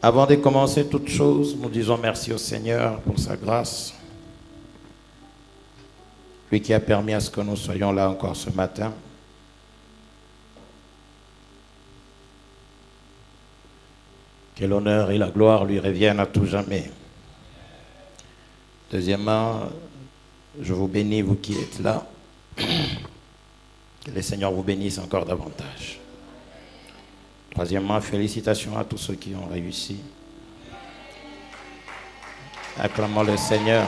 Avant de commencer toute chose, nous disons merci au Seigneur pour sa grâce. Lui qui a permis à ce que nous soyons là encore ce matin. Que l'honneur et la gloire lui reviennent à tout jamais. Deuxièmement, je vous bénis, vous qui êtes là. Que le Seigneur vous bénisse encore davantage. Troisièmement, félicitations à tous ceux qui ont réussi. Acclamons le Seigneur.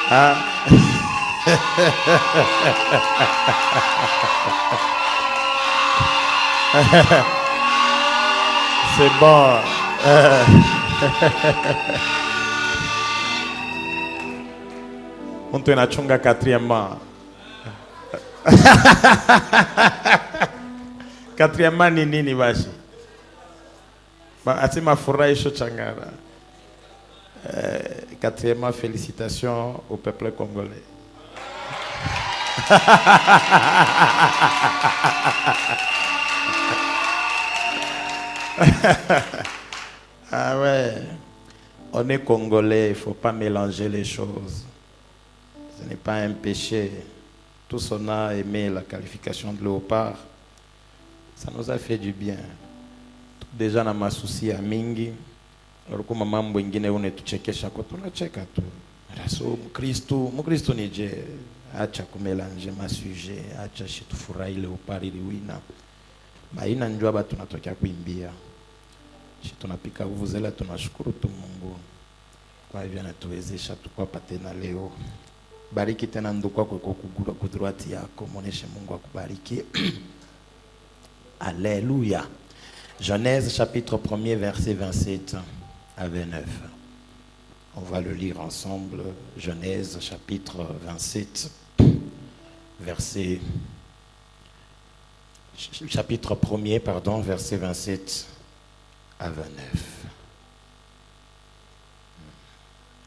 Ah. C'est bon. On te na chunga quatrièmement. Quatrièmement ni nini bashi. Ba atima furahi sho changara. Quatrièmement, félicitations au peuple congolais. Ah ouais, on est congolais, il ne faut pas mélanger les choses. Ce n'est pas un péché. Tous on a aimé la qualification de léopard. Ça nous a fait du bien. Déjà, on a ma souci à Mingi. Rukuma mambo ingine unetuchekesha kwa tunacheka tu. Raso Mkristo nije acha kumelange masuje, acha shitufurahi leopard liwina. Maina njua ba tunatokea kuimbia. Tunapika vuvuzela, tunashukuru tu Mungu kwa hivyo anatuwezesha tukapa tena leo. Bariki tena ndugu kwa kudruati yako, muoneshe Mungu akubariki. Alléluia. Genèse chapitre 1er verset 27 à 29. On va le lire ensemble. Genèse chapitre 27 verset chapitre 1er pardon verset 27 à 29.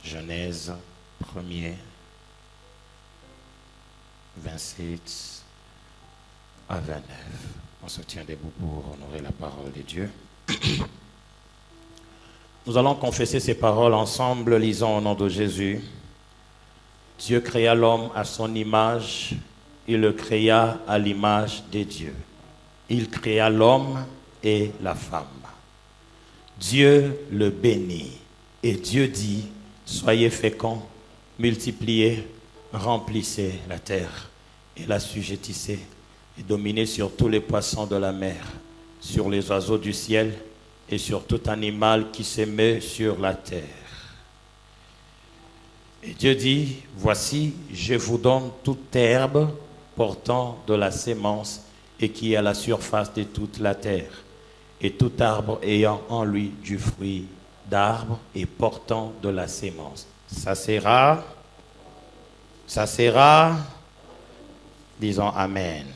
Genèse 1er 27 à 29. On se tient debout pour honorer la parole de Dieu. Nous allons confesser ces paroles ensemble, lisons au nom de Jésus. Dieu créa l'homme à son image, il le créa à l'image de Dieu. Il créa l'homme et la femme. Dieu le bénit et Dieu dit, soyez féconds, multipliez, remplissez la terre et l'assujettissez et dominez sur tous les poissons de la mer, sur les oiseaux du ciel et sur tout animal qui se met sur la terre. Et Dieu dit, voici, je vous donne toute herbe portant de la sémence et qui est à la surface de toute la terre, et tout arbre ayant en lui du fruit d'arbre et portant de la sémence. Ça sera, disons Amen.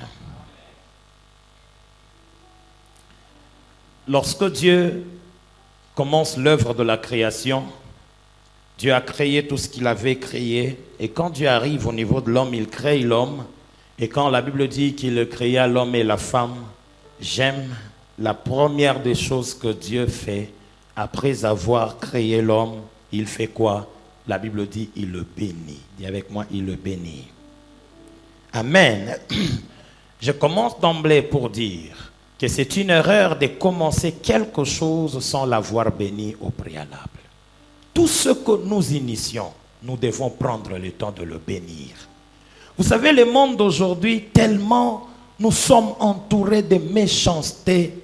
Lorsque Dieu commence l'œuvre de la création, Dieu a créé tout ce qu'il avait créé. Et quand Dieu arrive au niveau de l'homme, il crée l'homme. Et quand la Bible dit qu'il créa l'homme et la femme, j'aime la première des choses que Dieu fait, après avoir créé l'homme, il fait quoi? La Bible dit, il le bénit. Dis avec moi, il le bénit. Amen. Je commence d'emblée pour dire que c'est une erreur de commencer quelque chose sans l'avoir béni au préalable. Tout ce que nous initions, nous devons prendre le temps de le bénir. Vous savez, le monde d'aujourd'hui, tellement nous sommes entourés de méchanceté,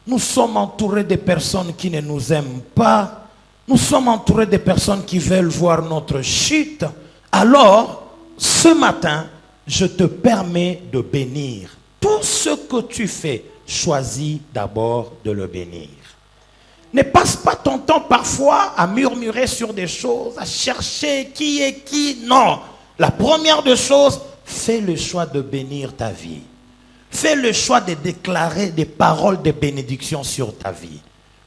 nous sommes entourés de personnes qui ne nous aiment pas, nous sommes entourés de personnes qui veulent voir notre chute. Alors, ce matin, je te permets de bénir. Tout ce que tu fais, choisis d'abord de le bénir. Ne passe pas ton temps parfois à murmurer sur des choses, à chercher qui est qui. Non. La première des choses, fais le choix de bénir ta vie. Fais le choix de déclarer des paroles de bénédiction sur ta vie.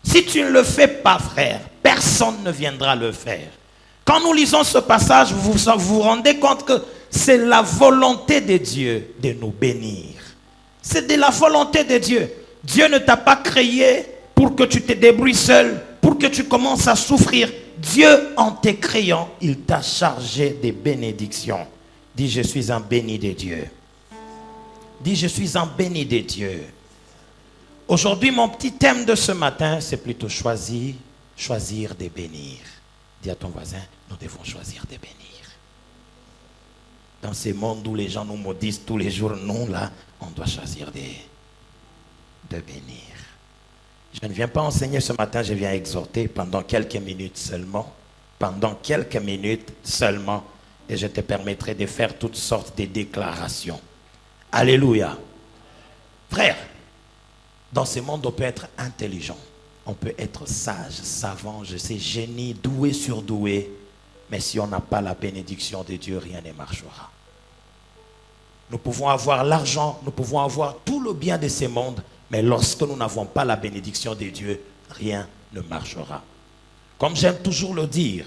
Si tu ne le fais pas, frère, personne ne viendra le faire. Quand nous lisons ce passage, vous vous rendez compte que c'est la volonté de Dieu de nous bénir. C'est de la volonté de Dieu. Dieu ne t'a pas créé pour que tu te débrouilles seul, pour que tu commences à souffrir. Dieu, en te créant, il t'a chargé de bénédictions. Dis, je suis un béni de Dieu. Dis, je suis un béni de Dieu. Aujourd'hui, mon petit thème de ce matin, c'est plutôt choisir de bénir. Dis à ton voisin, nous devons choisir de bénir. Dans ce monde où les gens nous maudissent tous les jours, nous, là, on doit choisir de bénir. Je ne viens pas enseigner ce matin, je viens exhorter pendant quelques minutes seulement. Pendant quelques minutes seulement. Et je te permettrai de faire toutes sortes de déclarations. Alléluia. Frère, dans ce monde, on peut être intelligent. On peut être sage, savant, je sais, génie, doué, surdoué. Mais si on n'a pas la bénédiction de Dieu, rien ne marchera. Nous pouvons avoir l'argent, nous pouvons avoir tout le bien de ce monde. Mais lorsque nous n'avons pas la bénédiction de Dieu, rien ne marchera. Comme j'aime toujours le dire,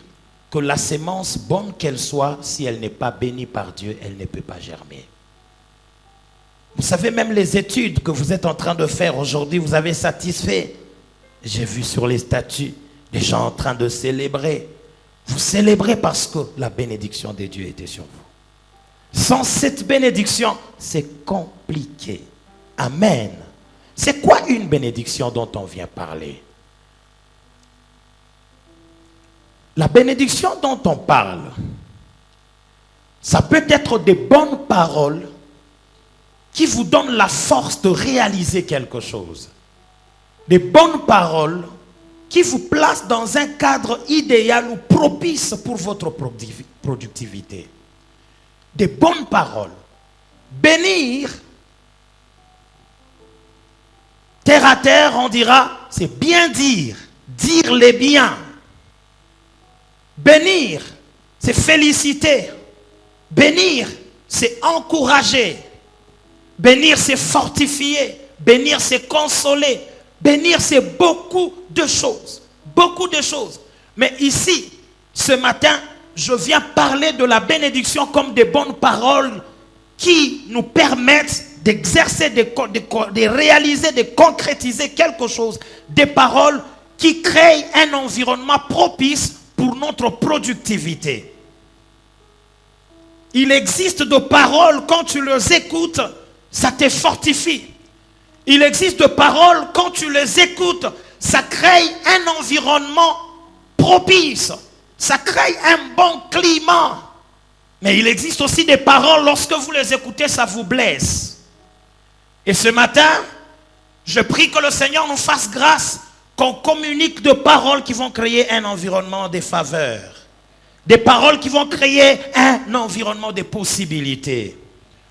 que la sémence, bonne qu'elle soit, si elle n'est pas bénie par Dieu, elle ne peut pas germer. Vous savez, même les études que vous êtes en train de faire aujourd'hui, vous avez satisfait. J'ai vu sur les statuts des gens en train de célébrer. Vous célébrez parce que la bénédiction de Dieu était sur vous. Sans cette bénédiction, c'est compliqué. Amen. C'est quoi une bénédiction dont on vient parler? La bénédiction dont on parle, ça peut être des bonnes paroles qui vous donnent la force de réaliser quelque chose. Des bonnes paroles qui vous placent dans un cadre idéal ou propice pour votre productivité. Des bonnes paroles. Bénir, terre à terre, on dira, c'est bien dire les biens. Bénir, c'est féliciter. Bénir, c'est encourager. Bénir, c'est fortifier. Bénir, c'est consoler. Bénir, c'est beaucoup de choses. Beaucoup de choses. Mais ici, ce matin, je viens parler de la bénédiction comme des bonnes paroles qui nous permettent d'exercer, de réaliser, de concrétiser quelque chose. Des paroles qui créent un environnement propice pour notre productivité. Il existe de paroles, quand tu les écoutes, ça te fortifie. Il existe de paroles, quand tu les écoutes, ça crée un environnement propice. Ça crée un bon climat. Mais il existe aussi des paroles, lorsque vous les écoutez, ça vous blesse. Et ce matin, je prie que le Seigneur nous fasse grâce, qu'on communique de paroles qui vont créer un environnement de faveur. Des paroles qui vont créer un environnement de possibilités.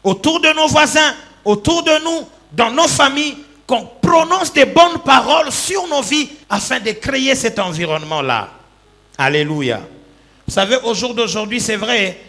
Autour de nos voisins, autour de nous, dans nos familles, qu'on prononce des bonnes paroles sur nos vies afin de créer cet environnement-là. Alléluia. Vous savez, au jour d'aujourd'hui, c'est vrai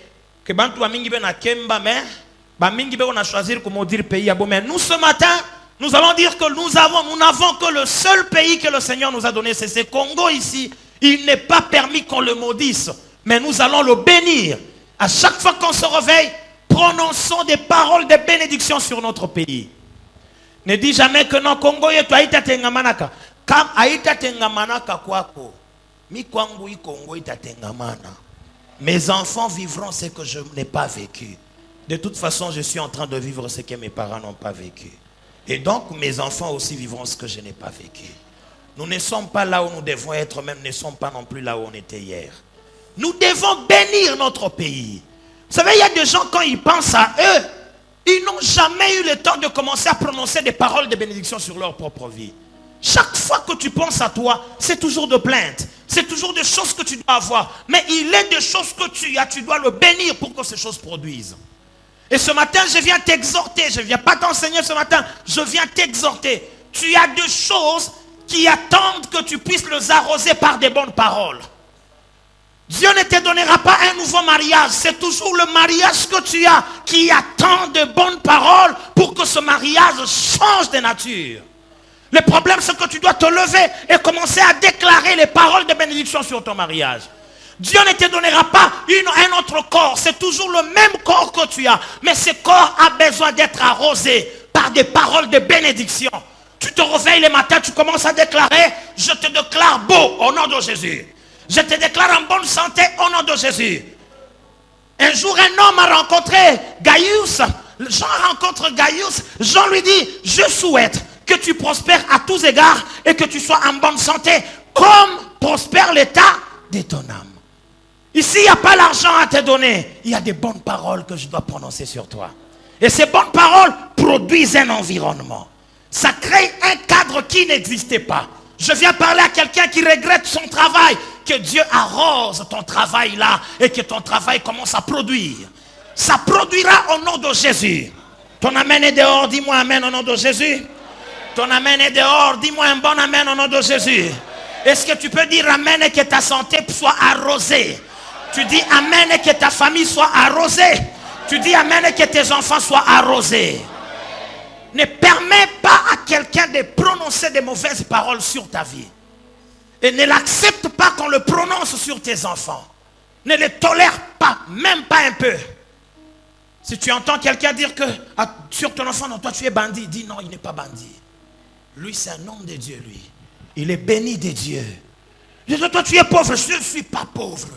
que on a choisi comment dire pays. Mais nous, ce matin, nous allons dire que nous n'avons que le seul pays que le Seigneur nous a donné, c'est ce Congo ici. Il n'est pas permis qu'on le maudisse, mais nous allons le bénir. À chaque fois qu'on se réveille, prononçons des paroles de bénédiction sur notre pays. Ne dis jamais que non, Congo est aïta tengamanaka. Kam aïta tengamanaka kwako. Mi kwangu i Congo ita tengamana. Mes enfants vivront ce que je n'ai pas vécu. De toute façon, je suis en train de vivre ce que mes parents n'ont pas vécu. Et donc, mes enfants aussi vivront ce que je n'ai pas vécu. Nous ne sommes pas là où nous devons être, même ne sommes pas non plus là où on était hier. Nous devons bénir notre pays. Vous savez, il y a des gens, quand ils pensent à eux, ils n'ont jamais eu le temps de commencer à prononcer des paroles de bénédiction sur leur propre vie. Chaque fois que tu penses à toi, c'est toujours de plainte. C'est toujours des choses que tu dois avoir. Mais il est des choses que tu as, tu dois le bénir pour que ces choses produisent. Et ce matin, je viens t'exhorter. Je ne viens pas t'enseigner ce matin. Je viens t'exhorter. Tu as des choses qui attendent que tu puisses les arroser par des bonnes paroles. Dieu ne te donnera pas un nouveau mariage. C'est toujours le mariage que tu as qui attend de bonnes paroles pour que ce mariage change de nature. Le problème, c'est que tu dois te lever et commencer à déclarer les paroles de bénédiction sur ton mariage. Dieu ne te donnera pas un autre corps. C'est toujours le même corps que tu as. Mais ce corps a besoin d'être arrosé par des paroles de bénédiction. Tu te réveilles le matin, tu commences à déclarer, je te déclare beau au nom de Jésus. Je te déclare en bonne santé au nom de Jésus. Un jour, un homme a rencontré Gaius. Jean rencontre Gaius. Jean lui dit, je souhaite que tu prospères à tous égards et que tu sois en bonne santé, comme prospère l'état de ton âme. Ici, il n'y a pas l'argent à te donner. Il y a des bonnes paroles que je dois prononcer sur toi. Et ces bonnes paroles produisent un environnement. Ça crée un cadre qui n'existait pas. Je viens parler à quelqu'un qui regrette son travail. Que Dieu arrose ton travail là et que ton travail commence à produire. Ça produira au nom de Jésus. Ton amen est dehors, dis-moi amen au nom de Jésus. Ton amen est dehors, dis-moi un bon amen au nom de Jésus. Est-ce que tu peux dire amen et que ta santé soit arrosée? Tu dis amen et que ta famille soit arrosée. Tu dis amen et que tes enfants soient arrosés. Ne permets pas à quelqu'un de prononcer des mauvaises paroles sur ta vie. Et ne l'accepte pas qu'on le prononce sur tes enfants. Ne les tolère pas, même pas un peu. Si tu entends quelqu'un dire que sur ton enfant, non, toi tu es bandit, dis non, il n'est pas bandit. Lui, c'est un homme de Dieu, lui. Il est béni de Dieu. Je dis, toi tu es pauvre, je ne suis pas pauvre.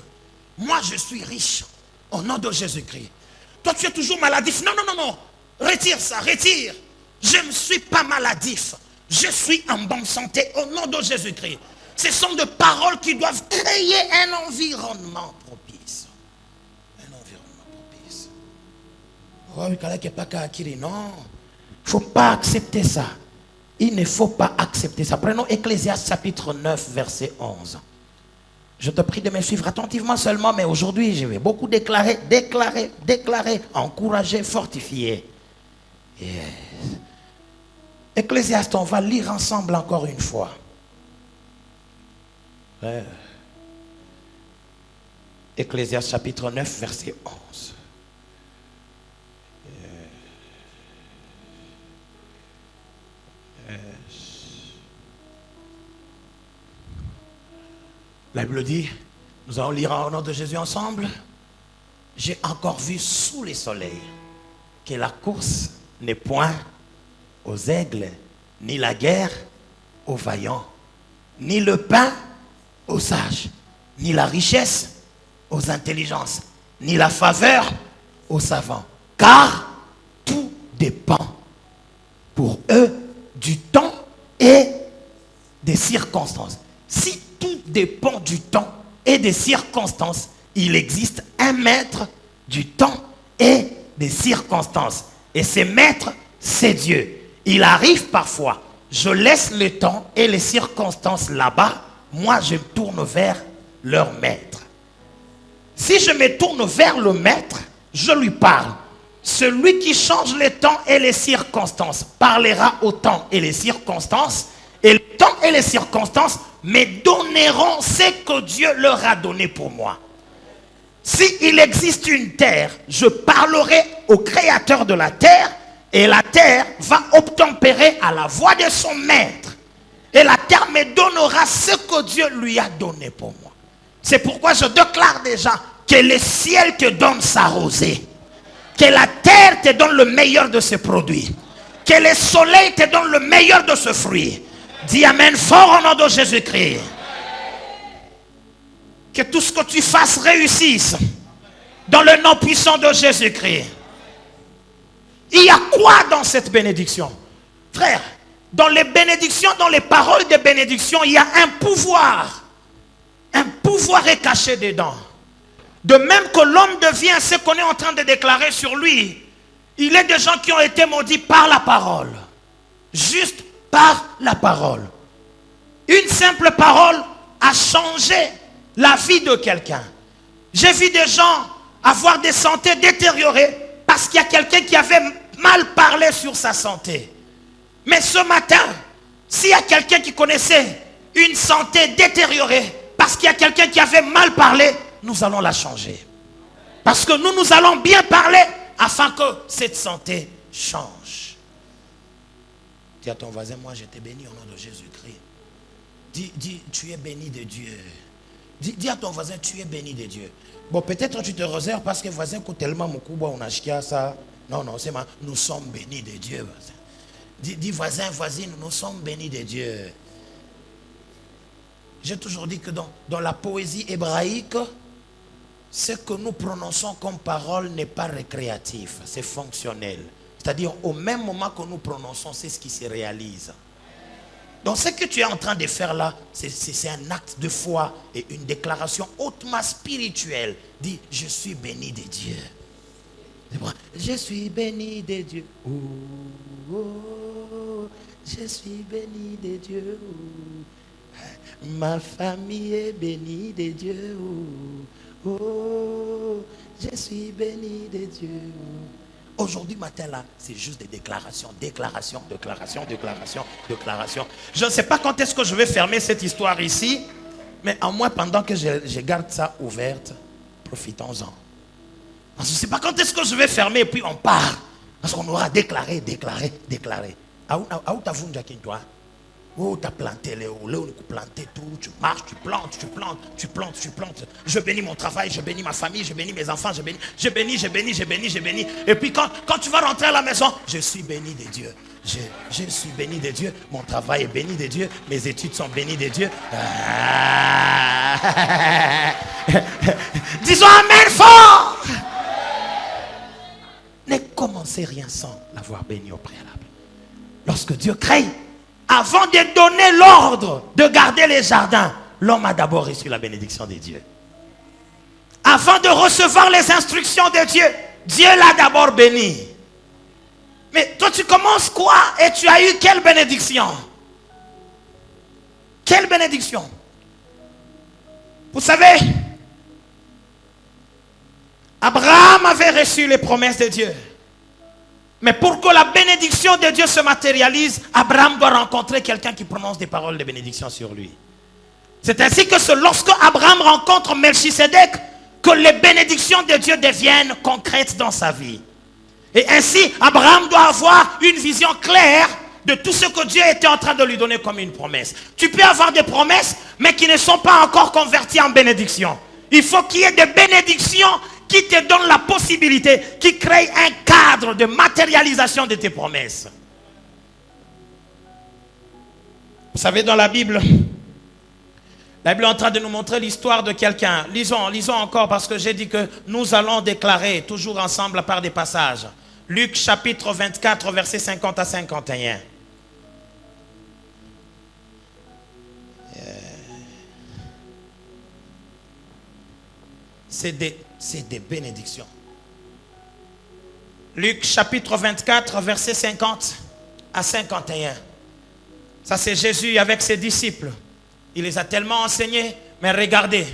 Moi, je suis riche, au nom de Jésus-Christ. Toi, tu es toujours maladif. Non, non, non, non. Retire ça, retire. Je ne suis pas maladif. Je suis en bonne santé au nom de Jésus-Christ. Ce sont des paroles qui doivent créer un environnement propice. Un environnement propice. Oh, non, il ne faut pas accepter ça. Il ne faut pas accepter ça. Prenons Ecclésiaste chapitre 9, verset 11. Je te prie de me suivre attentivement seulement, mais aujourd'hui, je vais beaucoup déclarer, encourager, fortifier. Yes. Ecclésiaste, on va lire ensemble encore une fois. Ecclésiaste chapitre 9, verset 11. La Bible dit, nous allons lire au nom de Jésus ensemble. J'ai encore vu sous les soleils que la course n'est point aux aigles, ni la guerre aux vaillants, ni le pain aux sages, ni la richesse aux intelligences, ni la faveur aux savants. Car tout dépend pour eux du temps et des circonstances. Si tout dépend du temps et des circonstances, il existe un maître du temps et des circonstances. Et ce maître, c'est Dieu. Il arrive parfois, je laisse le temps et les circonstances là-bas, moi je me tourne vers leur maître. Si je me tourne vers le maître, je lui parle. Celui qui change le temps et les circonstances parlera au temps et les circonstances, et le temps et les circonstances me donneront ce que Dieu leur a donné pour moi. S'il existe une terre, je parlerai au créateur de la terre, et la terre va obtempérer à la voix de son maître. Et la terre me donnera ce que Dieu lui a donné pour moi. C'est pourquoi je déclare déjà que le ciel te donne sa rosée. Que la terre te donne le meilleur de ses produits. Que le soleil te donne le meilleur de ce fruit. Dis amen fort au nom de Jésus-Christ. Que tout ce que tu fasses réussisse. Dans le nom puissant de Jésus-Christ. Il y a quoi dans cette bénédiction? Frère, dans les bénédictions, dans les paroles de bénédiction, il y a un pouvoir. Un pouvoir est caché dedans. De même que l'homme devient ce qu'on est en train de déclarer sur lui, il est des gens qui ont été maudits par la parole. Juste par la parole. Une simple parole a changé la vie de quelqu'un. J'ai vu des gens avoir des santé détériorées parce qu'il y a quelqu'un qui avait mal parlé sur sa santé. Mais ce matin, s'il y a quelqu'un qui connaissait une santé détériorée parce qu'il y a quelqu'un qui avait mal parlé, nous allons la changer. Parce que nous allons bien parler afin que cette santé change. Dis à ton voisin, moi je t'ai béni au nom de Jésus-Christ. Dis, tu es béni de Dieu. Dis à ton voisin, tu es béni de Dieu. Bon, peut-être tu te réserves parce que voisin coûte tellement beaucoup, on a ça. Non, c'est ma. Nous sommes bénis de Dieu. Dis voisin, voisine, nous sommes bénis de Dieu. J'ai toujours dit que dans la poésie hébraïque, ce que nous prononçons comme parole n'est pas récréatif, c'est fonctionnel. C'est-à-dire, au même moment que nous prononçons, c'est ce qui se réalise. Donc, ce que tu es en train de faire là, c'est un acte de foi et une déclaration hautement spirituelle. Dis, je suis béni de Dieu. Je suis béni de Dieu. Oh, oh, je suis béni de Dieu. Ma famille est bénie de Dieu. Oh, oh, je suis béni de Dieu. Aujourd'hui matin là, c'est juste des déclarations, déclarations. Je ne sais pas quand est-ce que je vais fermer cette histoire ici, mais en moi, pendant que je garde ça ouverte, profitons-en. Parce que je ne sais pas quand est-ce que je vais fermer et puis on part. Parce qu'on aura déclaré. À où t'as vu toi? Oh, tu as planté, Léo, planté tout, tu marches, tu plantes. Je bénis mon travail, je bénis ma famille, je bénis mes enfants, je bénis. Et puis quand tu vas rentrer à la maison, je suis béni de Dieu. Je suis béni de Dieu, mon travail est béni de Dieu, mes études sont bénies de Dieu. Disons Amen fort. Ne commencez rien sans l'avoir béni au préalable. Lorsque Dieu crée, avant de donner l'ordre de garder les jardins, l'homme a d'abord reçu la bénédiction de Dieu. Avant de recevoir les instructions de Dieu, Dieu l'a d'abord béni. Mais toi tu commences quoi? Et tu as eu quelle bénédiction? Quelle bénédiction? Vous savez, Abraham avait reçu les promesses de Dieu. Mais pour que la bénédiction de Dieu se matérialise, Abraham doit rencontrer quelqu'un qui prononce des paroles de bénédiction sur lui. C'est ainsi que c'est lorsque Abraham rencontre Melchisédek que les bénédictions de Dieu deviennent concrètes dans sa vie. Et ainsi, Abraham doit avoir une vision claire de tout ce que Dieu était en train de lui donner comme une promesse. Tu peux avoir des promesses, mais qui ne sont pas encore converties en bénédictions. Il faut qu'il y ait des bénédictions qui te donne la possibilité, qui crée un cadre de matérialisation de tes promesses. Vous savez, dans la Bible est en train de nous montrer l'histoire de quelqu'un. Lisons encore parce que j'ai dit que nous allons déclarer toujours ensemble par des passages. Luc chapitre 24, versets 50 à 51. C'est des bénédictions. Luc chapitre 24, versets 50 à 51. Ça c'est Jésus avec ses disciples. Il les a tellement enseignés, mais regardez.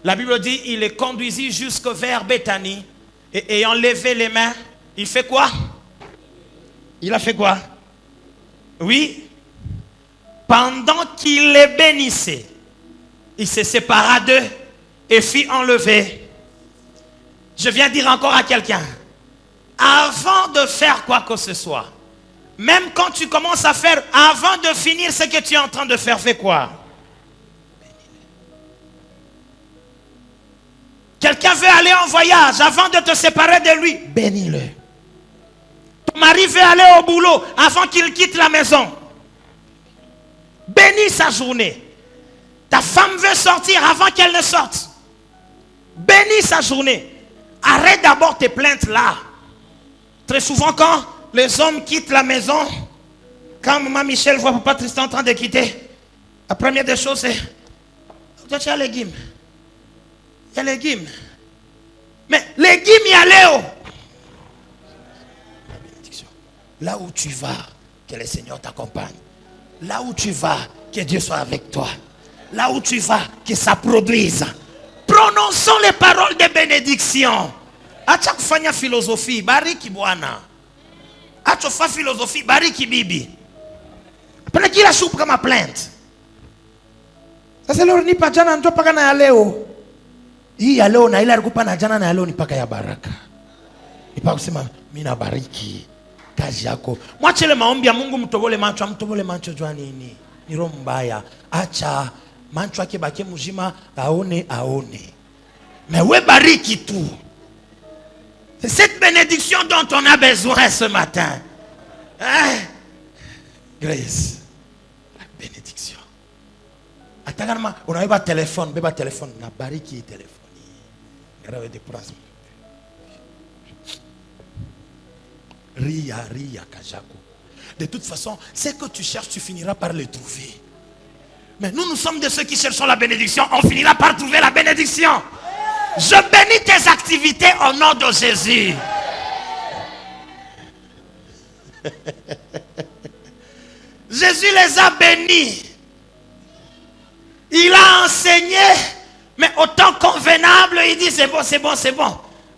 La Bible dit, il les conduisit jusque vers Béthanie. Et ayant levé les mains, il fait quoi? Il a fait quoi? Oui. Pendant qu'il les bénissait, il se sépara d'eux et fit enlever. Je viens dire encore à quelqu'un, avant de faire quoi que ce soit, même quand tu commences à faire, avant de finir ce que tu es en train de faire, fais quoi? Quelqu'un veut aller en voyage, avant de te séparer de lui, bénis-le. Ton mari veut aller au boulot, avant qu'il quitte la maison, bénis sa journée. Ta femme veut sortir avant qu'elle ne sorte, bénis sa journée. Arrête d'abord tes plaintes là. Très souvent quand les hommes quittent la maison, quand maman Michel voit papa Tristan en train de quitter, la première des choses c'est, toi tu as les légumes. Il y a les légumes. Mais les légumes, il y a Léo. La bénédiction. Là où tu vas, que le Seigneur t'accompagne. Là où tu vas, que Dieu soit avec toi. Là où tu vas, que ça produise. Prononçons les paroles de bénédiction. Acha kufanya philosophie, bariki bwana. Acha fa philosophie, bariki bibi. Pena kila soupe kama plainte. Sasa leo ni pajana ndo paka na leo. Hii ya leo na ile alikupa na jana na leo ni paka ya baraka. Ni paka kusema mimi nabariki kazi yako. Mwachele maombi ya Mungu, mtobole macho jua nini? Ni roho mbaya. Acha manchwa ke bake mujima aone. Mais où est bariki tout? C'est cette bénédiction dont on a besoin ce matin. Hein? Grace. La bénédiction. Attends, on a eu un téléphone, na bariki téléphone. Ria kajako. De toute façon, ce que tu cherches, tu finiras par le trouver. Mais nous sommes de ceux qui cherchons la bénédiction. On finira par trouver la bénédiction. Je bénis tes activités au nom de Jésus. Jésus les a bénis. Il a enseigné, mais au temps convenable, il dit c'est bon.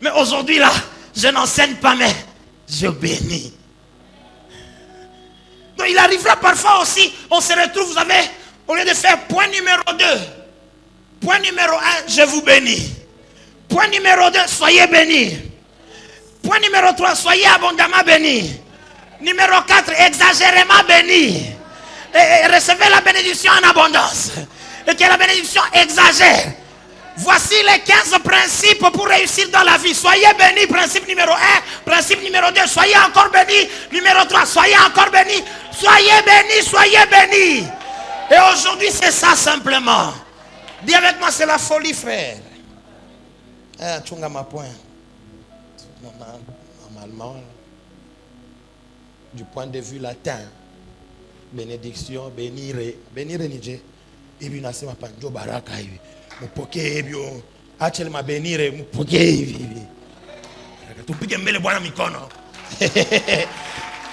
Mais aujourd'hui là, je n'enseigne pas, mais je bénis. Donc il arrivera parfois aussi, on se retrouve, vous savez, au lieu de faire point numéro 2, point numéro 1, je vous bénis. Point numéro 2, soyez bénis. Point numéro 3, soyez abondamment bénis. Numéro 4, exagérément bénis. Et recevez la bénédiction en abondance. Et que la bénédiction exagère. Voici les 15 principes pour réussir dans la vie. Soyez bénis, principe numéro 1. Principe numéro 2, soyez encore bénis. Numéro 3, soyez encore bénis. Soyez bénis, soyez bénis. Et aujourd'hui, c'est ça simplement. Dis avec moi, c'est la folie, frère. Tchunga ma point. Normalement, du point de vue latin, bénédiction, bénire nije. Ibi nasema panjo baraka hivi. Mupoke hivyo. Achele mabenire mupoke hivi. Tupige mbele Bwana mikono.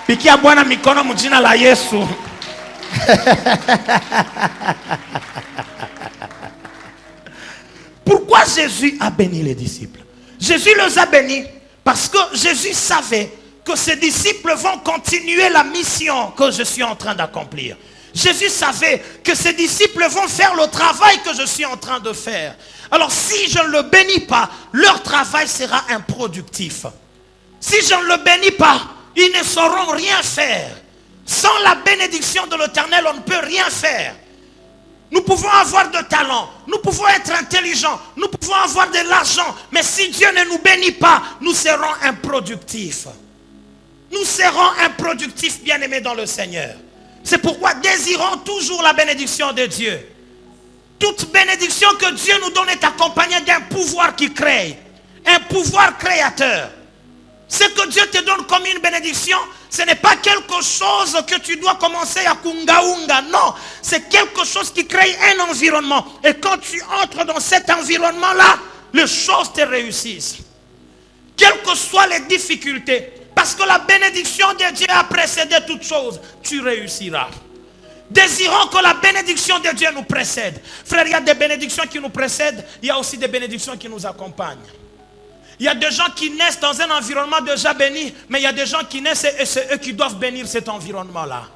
Pikia Bwana mikono mjina la Yesu. Pourquoi Jésus a béni les disciples? Jésus les a bénis parce que Jésus savait que ses disciples vont continuer la mission que je suis en train d'accomplir. Jésus savait que ses disciples vont faire le travail que je suis en train de faire. Alors si je ne le bénis pas, leur travail sera improductif. Si je ne le bénis pas, ils ne sauront rien faire. Sans la bénédiction de l'Éternel, on ne peut rien faire. Nous pouvons avoir de talent, nous pouvons être intelligents, nous pouvons avoir de l'argent, mais si Dieu ne nous bénit pas, nous serons improductifs. Nous serons improductifs, bien-aimés dans le Seigneur. C'est pourquoi désirons toujours la bénédiction de Dieu. Toute bénédiction que Dieu nous donne est accompagnée d'un pouvoir qui crée, un pouvoir créateur. Ce que Dieu te donne comme une bénédiction, ce n'est pas quelque chose que tu dois commencer à kungaunga. Non, c'est quelque chose qui crée un environnement. Et quand tu entres dans cet environnement-là, les choses te réussissent. Quelles que soient les difficultés, parce que la bénédiction de Dieu a précédé toutes choses, tu réussiras. Désirons que la bénédiction de Dieu nous précède. Frère, il y a des bénédictions qui nous précèdent, il y a aussi des bénédictions qui nous accompagnent. Il y a des gens qui naissent dans un environnement déjà béni, mais il y a des gens qui naissent et c'est eux qui doivent bénir cet environnement-là.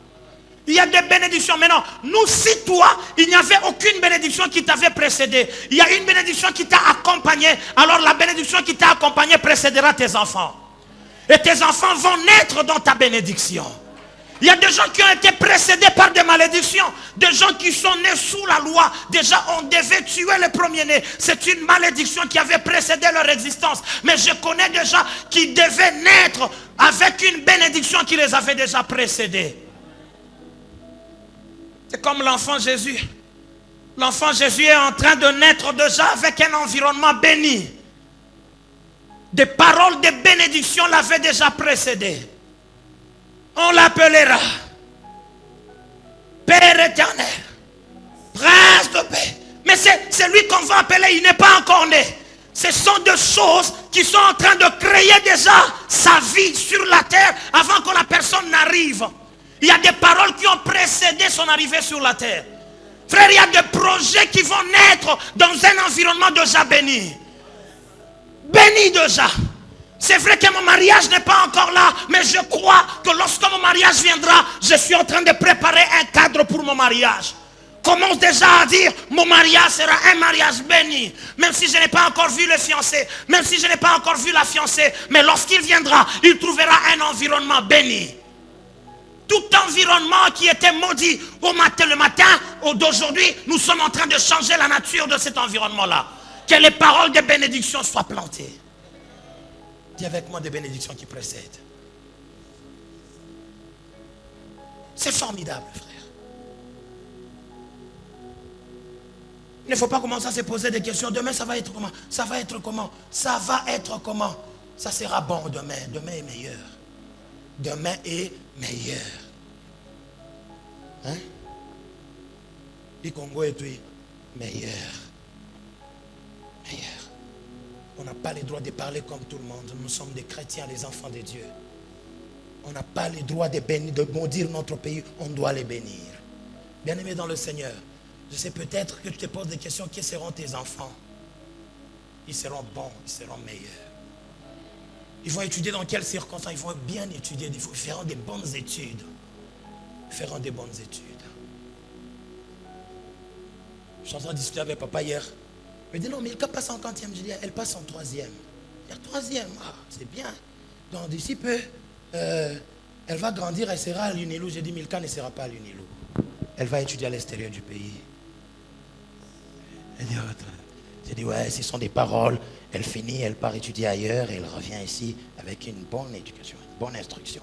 Il y a des bénédictions. Maintenant, nous, si toi, il n'y avait aucune bénédiction qui t'avait précédé, il y a une bénédiction qui t'a accompagné, alors la bénédiction qui t'a accompagné précédera tes enfants. Et tes enfants vont naître dans ta bénédiction. Il y a des gens qui ont été précédés par des malédictions. Des gens qui sont nés sous la loi. Déjà, on devait tuer les premiers-nés. C'est une malédiction qui avait précédé leur existence. Mais je connais des gens qui devaient naître avec une bénédiction qui les avait déjà précédés. C'est comme l'enfant Jésus. L'enfant Jésus est en train de naître déjà avec un environnement béni. Des paroles de bénédiction l'avaient déjà précédé. On l'appellera Père éternel, Prince de paix. Mais c'est lui qu'on va appeler, il n'est pas encore né. Ce sont des choses qui sont en train de créer déjà sa vie sur la terre avant que la personne n'arrive. Il y a des paroles qui ont précédé son arrivée sur la terre. Frère, il y a des projets qui vont naître dans un environnement déjà béni. Béni déjà. C'est vrai que mon mariage n'est pas encore là, mais je crois que lorsque mon mariage viendra, je suis en train de préparer un cadre pour mon mariage. Commence déjà à dire, mon mariage sera un mariage béni. Même si je n'ai pas encore vu le fiancé, même si je n'ai pas encore vu la fiancée, mais lorsqu'il viendra, il trouvera un environnement béni. Tout environnement qui était maudit le matin, d'aujourd'hui, nous sommes en train de changer la nature de cet environnement-là. Que les paroles de bénédiction soient plantées. Dis avec moi des bénédictions qui précèdent. C'est formidable, frère. Il ne faut pas commencer à se poser des questions. Demain, ça va être comment? Ça va être comment? Ça va être comment? Ça sera bon demain. Demain est meilleur. Demain est meilleur. Hein? Le Congo est meilleur. Meilleur. On n'a pas le droit de parler comme tout le monde. Nous sommes des chrétiens, les enfants de Dieu. On n'a pas le droit de bénir, de maudire notre pays. On doit les bénir. Bien-aimés dans le Seigneur, je sais peut-être que tu te poses des questions. Qui seront tes enfants? Ils seront bons, ils seront meilleurs. Ils vont étudier dans quelles circonstances? Ils vont bien étudier. Ils feront des bonnes études. Ils feront des bonnes études. Je suis en train de discuter avec papa hier. Il me dit non, mais il passe en 50e. Je dis, elle passe en 3e. Il y a 3e. Ah, c'est bien. Donc d'ici peu, elle va grandir, elle sera à l'UNILO. J'ai dit, Milka ne sera pas à l'UNILO. Elle va étudier à l'extérieur du pays. J'ai dit, ouais, ce sont des paroles. Elle finit, elle part étudier ailleurs et elle revient ici avec une bonne éducation, une bonne instruction.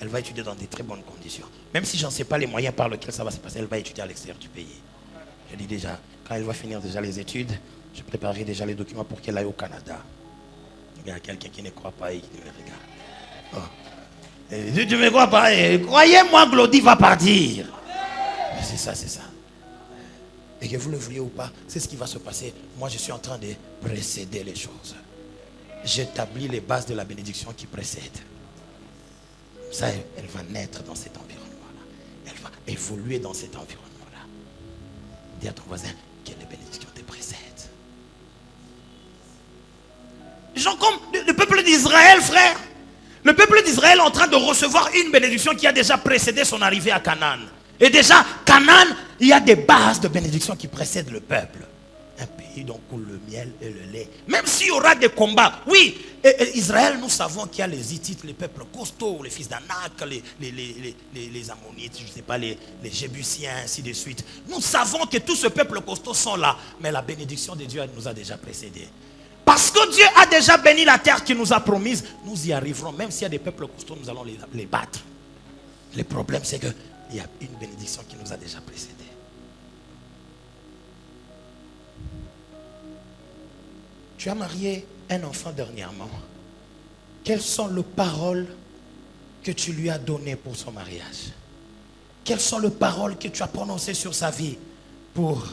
Elle va étudier dans des très bonnes conditions. Même si je n'en sais pas les moyens par lesquels ça va se passer, elle va étudier à l'extérieur du pays. Je dis déjà, quand elle va finir déjà les études, je préparerai déjà les documents pour qu'elle aille au Canada. Il y a quelqu'un qui ne croit pas et qui me regarde. Oh. Tu ne me crois pas? Croyez-moi, Glody va partir. C'est ça, c'est ça. Et que vous le vouliez ou pas, c'est ce qui va se passer. Moi, je suis en train de précéder les choses. J'établis les bases de la bénédiction qui précède. Ça, elle va naître dans cet environnement-là. Elle va évoluer dans cet environnement-là. Dis à ton voisin que les bénédictions te précèdent. Genre comme le peuple d'Israël, frère. Le peuple d'Israël est en train de recevoir une bénédiction qui a déjà précédé son arrivée à Canaan. Et déjà, Canaan, il y a des bases de bénédiction qui précèdent le peuple. Un pays dont coule le miel et le lait. Même s'il y aura des combats, oui, Israël, nous savons qu'il y a les Hittites, les peuples costauds, les fils d'Anak, les Ammonites, je ne sais pas, les Jébusiens, ainsi de suite. Nous savons que tous ces peuples costauds sont là, mais la bénédiction de Dieu nous a déjà précédés. Parce que Dieu a déjà béni la terre qu'il nous a promise, nous y arriverons. Même s'il y a des peuples costauds, nous allons les battre. Le problème, c'est qu'il y a une bénédiction qui nous a déjà précédés. Tu as marié un enfant dernièrement. Quelles sont les paroles que tu lui as données pour son mariage? Quelles sont les paroles que tu as prononcées sur sa vie pour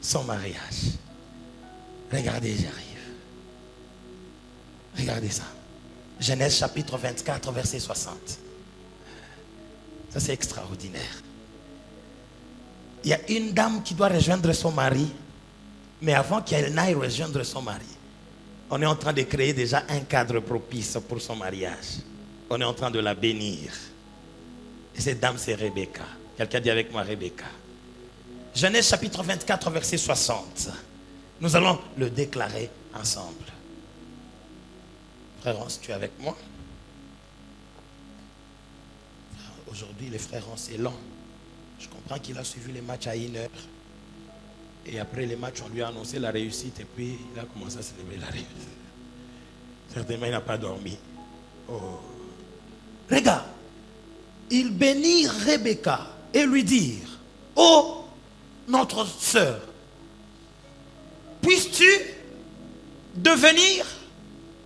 son mariage? Regardez, j'arrive. Regardez ça. Genèse chapitre 24, verset 60. Ça, c'est extraordinaire. Il y a une dame qui doit rejoindre son mari. Mais avant qu'elle n'aille rejoindre son mari, on est en train de créer déjà un cadre propice pour son mariage. On est en train de la bénir. Et cette dame, c'est Rebecca. Quelqu'un dit avec moi Rebecca. Genèse chapitre 24, verset 60. Nous allons le déclarer ensemble. Frère Hans, tu es avec moi? Aujourd'hui, les frères Hans, c'est long. Je comprends qu'il a suivi les matchs à 1 heure. Et après les matchs, on lui a annoncé la réussite. Et puis, il a commencé à célébrer la réussite. Certainement, il n'a pas dormi. Oh. Regarde. Il bénit Rebecca et lui dit, oh, notre sœur, puisses-tu devenir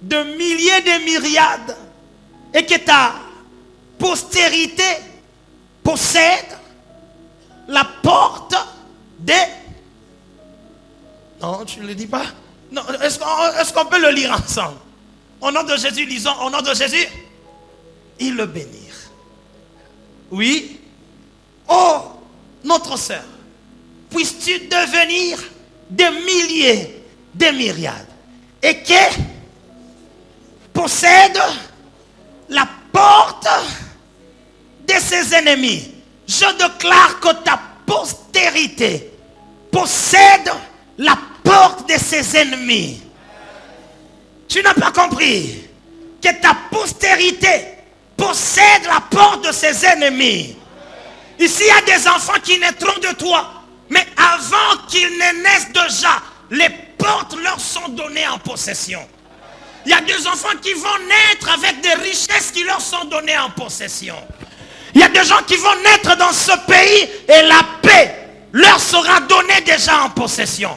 de milliers de myriades et que ta postérité possède la porte des... Non, tu ne le dis pas. Non, est-ce qu'on peut le lire ensemble? Au nom de Jésus, lisons. Au nom de Jésus, ils le bénirent. Oui. Oh, notre sœur, puisses-tu devenir des milliers, des myriades, et que possède la porte de ses ennemis. Je déclare que ta postérité possède la porte de ses ennemis. Tu n'as pas compris que ta postérité possède la porte de ses ennemis. Ici, il y a des enfants qui naîtront de toi. Mais avant qu'ils ne naissent déjà, les portes leur sont données en possession. Il y a des enfants qui vont naître avec des richesses qui leur sont données en possession. Il y a des gens qui vont naître dans ce pays et la paix leur sera donnée déjà en possession.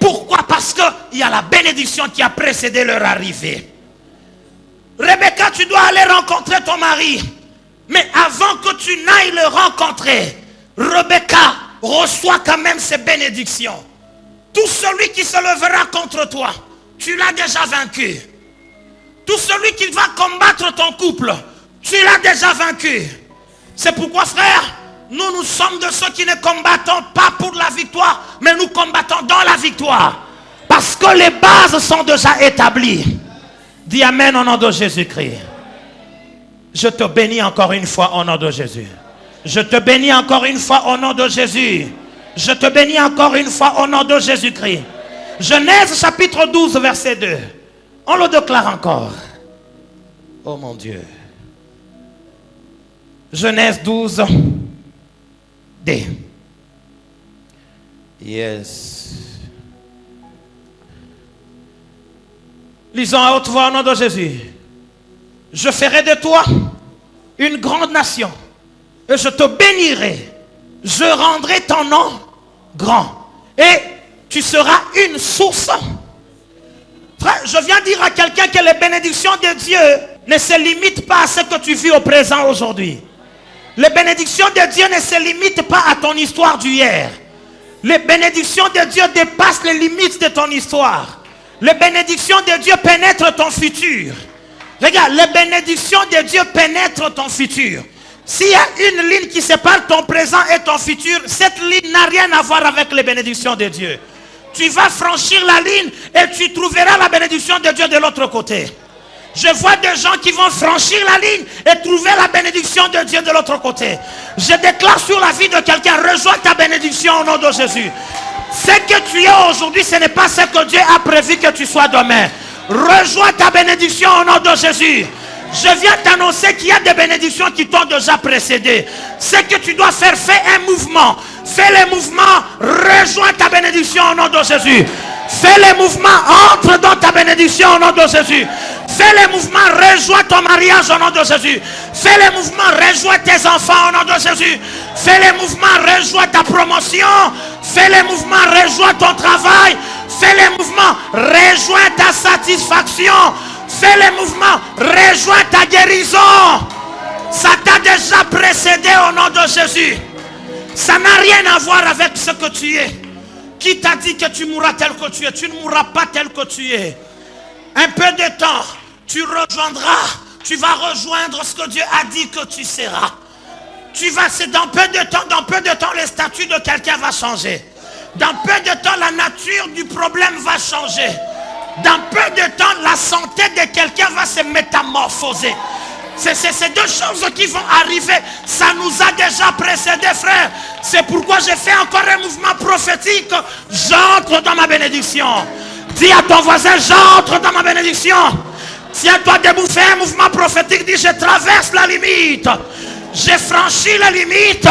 Pourquoi? Parce qu'il y a la bénédiction qui a précédé leur arrivée. Rebecca, tu dois aller rencontrer ton mari. Mais avant que tu n'ailles le rencontrer, Rebecca reçoit quand même ces bénédictions. Tout celui qui se lèvera contre toi, tu l'as déjà vaincu. Tout celui qui va combattre ton couple, tu l'as déjà vaincu. C'est pourquoi, frère, nous sommes de ceux qui ne combattons pas pour la victoire, mais nous combattons dans la victoire. Parce que les bases sont déjà établies. Dis Amen au nom de Jésus-Christ. Je te bénis encore une fois au nom de Jésus. Je te bénis encore une fois au nom de Jésus. Je te bénis encore une fois au nom de Jésus-Christ. Genèse chapitre 12 verset 2. On le déclare encore. Oh mon Dieu. Genèse 12 D. Yes. Lisons à haute voix au nom de Jésus. Je ferai de toi une grande nation et je te bénirai. Je rendrai ton nom grand et tu seras une source. Frère, je viens dire à quelqu'un que les bénédictions de Dieu ne se limitent pas à ce que tu vis au présent aujourd'hui. Les bénédictions de Dieu ne se limitent pas à ton histoire d'hier. Les bénédictions de Dieu dépassent les limites de ton histoire. Les bénédictions de Dieu pénètrent ton futur. Regarde, les bénédictions de Dieu pénètrent ton futur. S'il y a une ligne qui sépare ton présent et ton futur, cette ligne n'a rien à voir avec les bénédictions de Dieu. Tu vas franchir la ligne et tu trouveras la bénédiction de Dieu de l'autre côté. Je vois des gens qui vont franchir la ligne et trouver la bénédiction de Dieu de l'autre côté. Je déclare sur la vie de quelqu'un, rejoins ta bénédiction au nom de Jésus. Ce que tu es aujourd'hui, ce n'est pas ce que Dieu a prévu que tu sois demain. Rejoins ta bénédiction au nom de Jésus. Je viens t'annoncer qu'il y a des bénédictions qui t'ont déjà précédé. Ce que tu dois faire, fais un mouvement. Fais les mouvements, rejoins ta bénédiction au nom de Jésus. Fais les mouvements, entre dans ta bénédiction au nom de Jésus. Fais les mouvements, rejoins ton mariage au nom de Jésus. Fais les mouvements, rejoins tes enfants au nom de Jésus. Fais les mouvements, rejoins ta promotion. Fais les mouvements, rejoins ton travail. Fais les mouvements, rejoins ta satisfaction. Fais les mouvements, rejoins ta guérison. Ça t'a déjà précédé au nom de Jésus. Ça n'a rien à voir avec ce que tu es. Qui t'a dit que tu mourras tel que tu es? Tu ne mourras pas tel que tu es. Un peu de temps, tu rejoindras, tu vas rejoindre ce que Dieu a dit que tu seras. Tu vas, c'est dans peu de temps, le statut de quelqu'un va changer. Dans peu de temps, la nature du problème va changer. Dans peu de temps, la santé de quelqu'un va se métamorphoser. C'est deux choses qui vont arriver. Ça nous a déjà précédé, frère. C'est pourquoi j'ai fait encore un mouvement prophétique. J'entre dans ma bénédiction. Dis à ton voisin, j'entre dans ma bénédiction. Tiens-toi debout, fais un mouvement prophétique. Dis, je traverse la limite. J'ai franchi la limite.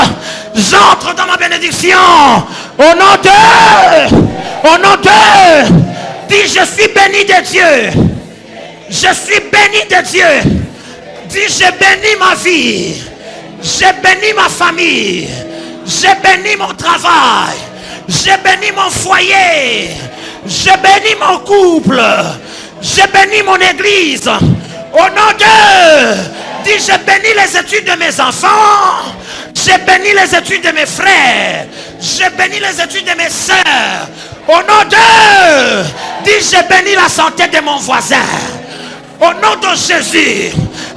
J'entre dans ma bénédiction. Au nom de... Dis, je suis béni de Dieu. Je suis béni de Dieu. Dis, j'ai béni ma vie. J'ai béni ma famille. J'ai béni mon travail. J'ai béni mon foyer. J'ai béni mon couple. J'ai béni mon église. Au nom de... Dis, j'ai béni les études de mes enfants. J'ai béni les études de mes frères. J'ai béni les études de mes sœurs. Au nom de... Dis, j'ai béni la santé de mon voisin. Au nom de Jésus.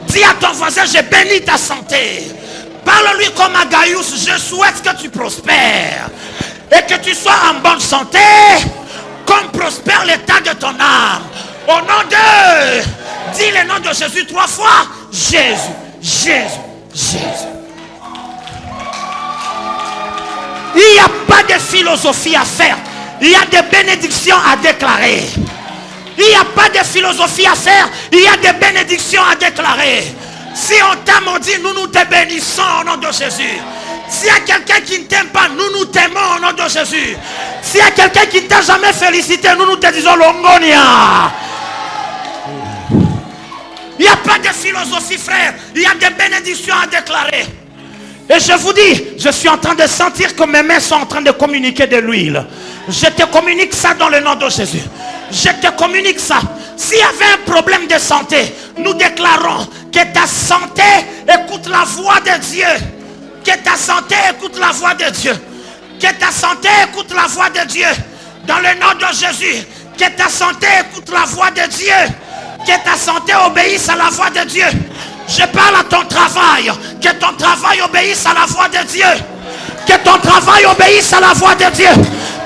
Dis à ton voisin, j'ai béni ta santé. Parle-lui comme à Gaius. Je souhaite que tu prospères. Et que tu sois en bonne santé. Comme prospère l'état de ton âme. Au nom de... Dis le nom de Jésus 3 fois. Jésus, Jésus, Jésus. Il n'y a pas de philosophie à faire. Il y a des bénédictions à déclarer. Il n'y a pas de philosophie à faire. Il y a des bénédictions à déclarer. Si on t'a maudit, nous te bénissons au nom de Jésus. S'il y a quelqu'un qui ne t'aime pas, nous t'aimons au nom de Jésus. S'il y a quelqu'un qui ne t'a jamais félicité, nous te disons Longonia. Il n'y a pas de philosophie, frère. Il y a des bénédictions à déclarer. Et je vous dis, je suis en train de sentir que mes mains sont en train de communiquer de l'huile. Je te communique ça dans le nom de Jésus. Je te communique ça. S'il y avait un problème de santé, nous déclarons que ta santé écoute la voix de Dieu. Que ta santé écoute la voix de Dieu. Que ta santé écoute la voix de Dieu. Dans le nom de Jésus. Que ta santé écoute la voix de Dieu. Que ta santé obéisse à la voix de Dieu. Je parle à ton travail. Que ton travail obéisse à la voix de Dieu. Que ton travail obéisse à la voix de Dieu.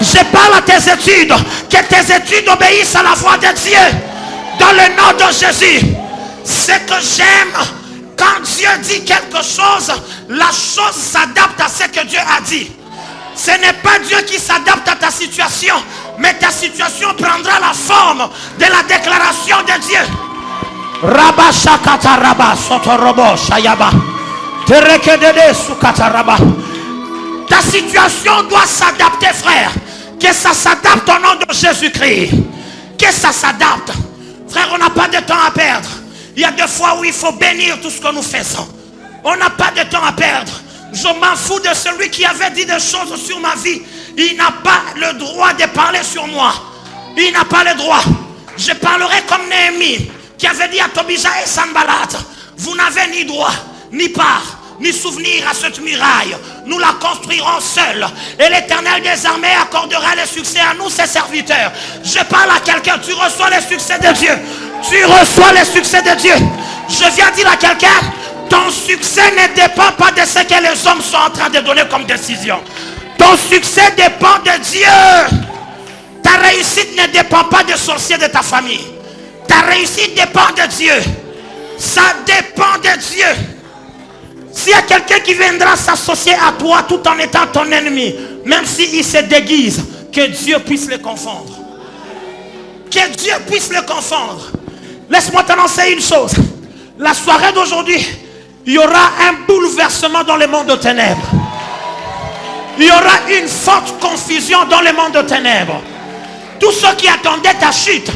Je parle à tes études. Que tes études obéissent à la voix de Dieu. Dans le nom de Jésus. Ce que j'aime, quand Dieu dit quelque chose, la chose s'adapte à ce que Dieu a dit. Ce n'est pas Dieu qui s'adapte à ta situation, mais ta situation prendra la forme de la déclaration de Dieu. Rabba shakata rabba sotorobo shayaba. Terekedede sukataraba. Ta situation doit s'adapter, frère. Que ça s'adapte au nom de Jésus-Christ. Que ça s'adapte. Frère, on n'a pas de temps à perdre. Il y a des fois où il faut bénir tout ce que nous faisons. On n'a pas de temps à perdre. Je m'en fous de celui qui avait dit des choses sur ma vie. Il n'a pas le droit de parler sur moi. Il n'a pas le droit. Je parlerai comme Néhémie, qui avait dit à Tobija et Sanballat, vous n'avez ni droit, ni part, ni souvenir à cette muraille. Nous la construirons seuls. Et l'Éternel des armées accordera le succès à nous, ses serviteurs. Je parle à quelqu'un, tu reçois le succès de Dieu. Tu reçois le succès de Dieu. Je viens dire à quelqu'un, ton succès ne dépend pas de ce que les hommes sont en train de donner comme décision. Ton succès dépend de Dieu. Ta réussite ne dépend pas des sorciers de ta famille. Ta réussite dépend de Dieu. Ça dépend de Dieu. S'il y a quelqu'un qui viendra s'associer à toi tout en étant ton ennemi, même s'il se déguise, que Dieu puisse le confondre. Que Dieu puisse le confondre. Laisse-moi t'annoncer une chose. La soirée d'aujourd'hui, il y aura un bouleversement dans le monde de ténèbres. Il y aura une forte confusion dans le monde de ténèbres. Tous ceux qui attendaient ta chute,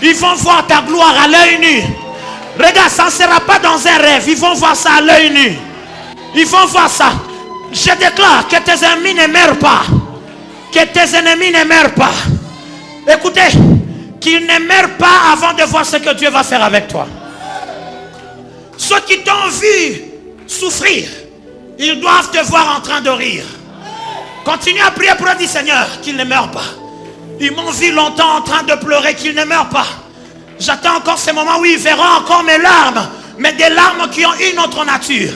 ils vont voir ta gloire à l'œil nu. Regarde, ça ne sera pas dans un rêve. Ils vont voir ça à l'œil nu. Ils vont voir ça. Je déclare que tes ennemis ne meurent pas. Que tes ennemis ne meurent pas. Écoutez, qu'ils ne meurent pas avant de voir ce que Dieu va faire avec toi. Ceux qui t'ont vu souffrir, ils doivent te voir en train de rire. Continue à prier pour dire, Seigneur, qu'ils ne meurent pas. Ils m'ont vu longtemps en train de pleurer, qu'ils ne meurent pas. J'attends encore ce moment où ils verront encore mes larmes, mais des larmes qui ont une autre nature.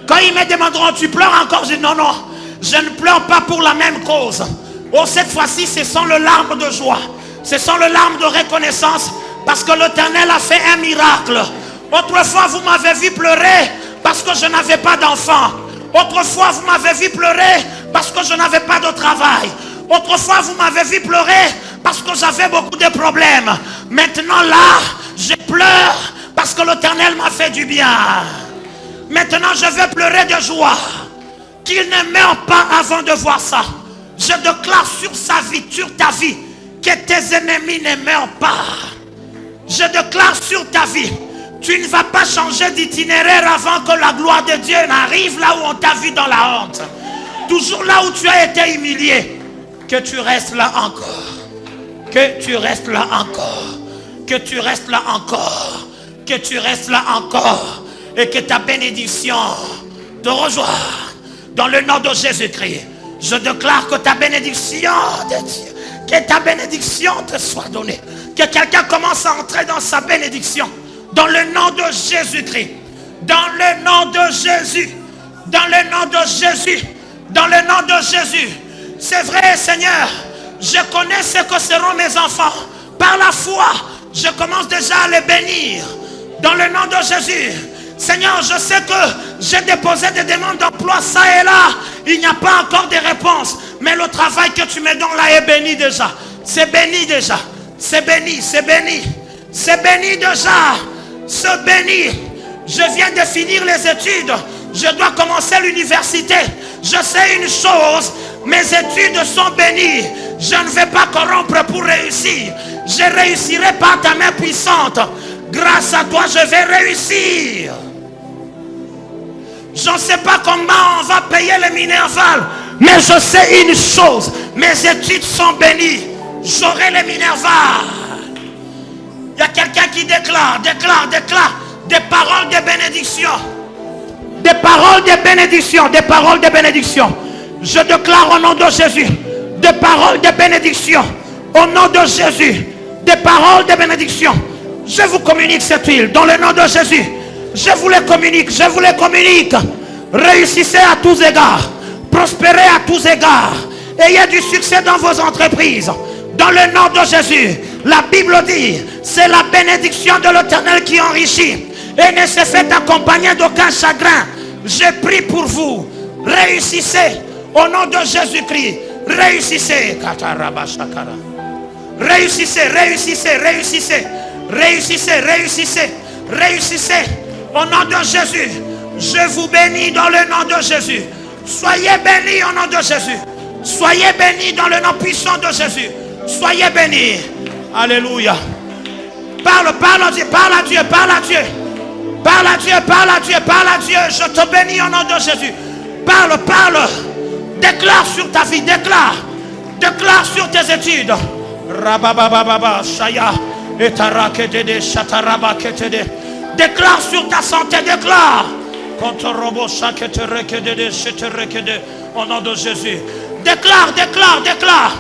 Quand ils me demanderont, tu pleures encore? Je dis non, non, je ne pleure pas pour la même cause. Oh, cette fois-ci, ce sont les larmes de joie. Ce sont les larmes de reconnaissance parce que l'Éternel a fait un miracle. Autrefois, vous m'avez vu pleurer parce que je n'avais pas d'enfant. Autrefois, vous m'avez vu pleurer parce que je n'avais pas de travail. Autrefois, vous m'avez vu pleurer parce que j'avais beaucoup de problèmes. Maintenant, là, je pleure parce que l'Éternel m'a fait du bien. Maintenant, je vais pleurer de joie. Qu'il ne meure pas avant de voir ça. Je déclare sur sa vie, sur ta vie, que tes ennemis ne meurent pas. Je déclare sur ta vie, tu ne vas pas changer d'itinéraire avant que la gloire de Dieu n'arrive là où on t'a vu dans la honte. Toujours là où tu as été humilié. Que tu restes là encore. Que tu restes là encore. Que tu restes là encore. Que tu restes là encore. Et que ta bénédiction te rejoigne. Dans le nom de Jésus-Christ. Je déclare que ta bénédiction de Dieu, que ta bénédiction te soit donnée. Que quelqu'un commence à entrer dans sa bénédiction. Dans le nom de Jésus-Christ. Dans le nom de Jésus. Dans le nom de Jésus. Dans le nom de Jésus. C'est vrai, Seigneur. Je connais ce que seront mes enfants. Par la foi, je commence déjà à les bénir. Dans le nom de Jésus. Seigneur, je sais que j'ai déposé des demandes d'emploi ça et là. Il n'y a pas encore de réponse. Mais le travail que tu me donnes là est béni déjà. C'est béni déjà. C'est béni, c'est béni. C'est béni déjà. C'est béni. Je viens de finir les études. Je dois commencer l'université. Je sais une chose, mes études sont bénies. Je ne vais pas corrompre pour réussir. Je réussirai par ta main puissante. Grâce à toi, je vais réussir. Je ne sais pas comment on va payer le Minerval, mais je sais une chose, mes études sont bénies. J'aurai le Minerval. Il y a quelqu'un qui déclare des paroles de bénédiction. Des paroles de bénédiction, des paroles de bénédiction. Je déclare au nom de Jésus, des paroles de bénédiction. Au nom de Jésus, des paroles de bénédiction. Je vous communique cette huile dans le nom de Jésus. Je vous les communique, je vous les communique. Réussissez à tous égards. Prospérez à tous égards. Ayez du succès dans vos entreprises. Dans le nom de Jésus. La Bible dit, c'est la bénédiction de l'Éternel qui enrichit. Et ne se fait accompagner d'aucun chagrin. Je prie pour vous. Réussissez au nom de Jésus-Christ. Réussissez. Réussissez, réussissez, réussissez. Réussissez, réussissez, réussissez. Au nom de Jésus. Je vous bénis dans le nom de Jésus. Soyez bénis au nom de Jésus. Soyez bénis dans le nom puissant de Jésus. Soyez bénis. Alléluia. Parle, parle à Dieu, parle à Dieu, parle à Dieu. Parle à Dieu, parle à Dieu, parle à Dieu. Je te bénis au nom de Jésus. Parle, parle. Déclare sur ta vie, déclare. Déclare sur tes études. Rababababa, Shaya. Déclare sur ta santé, déclare. Au nom de Jésus. Déclare, déclare, déclare.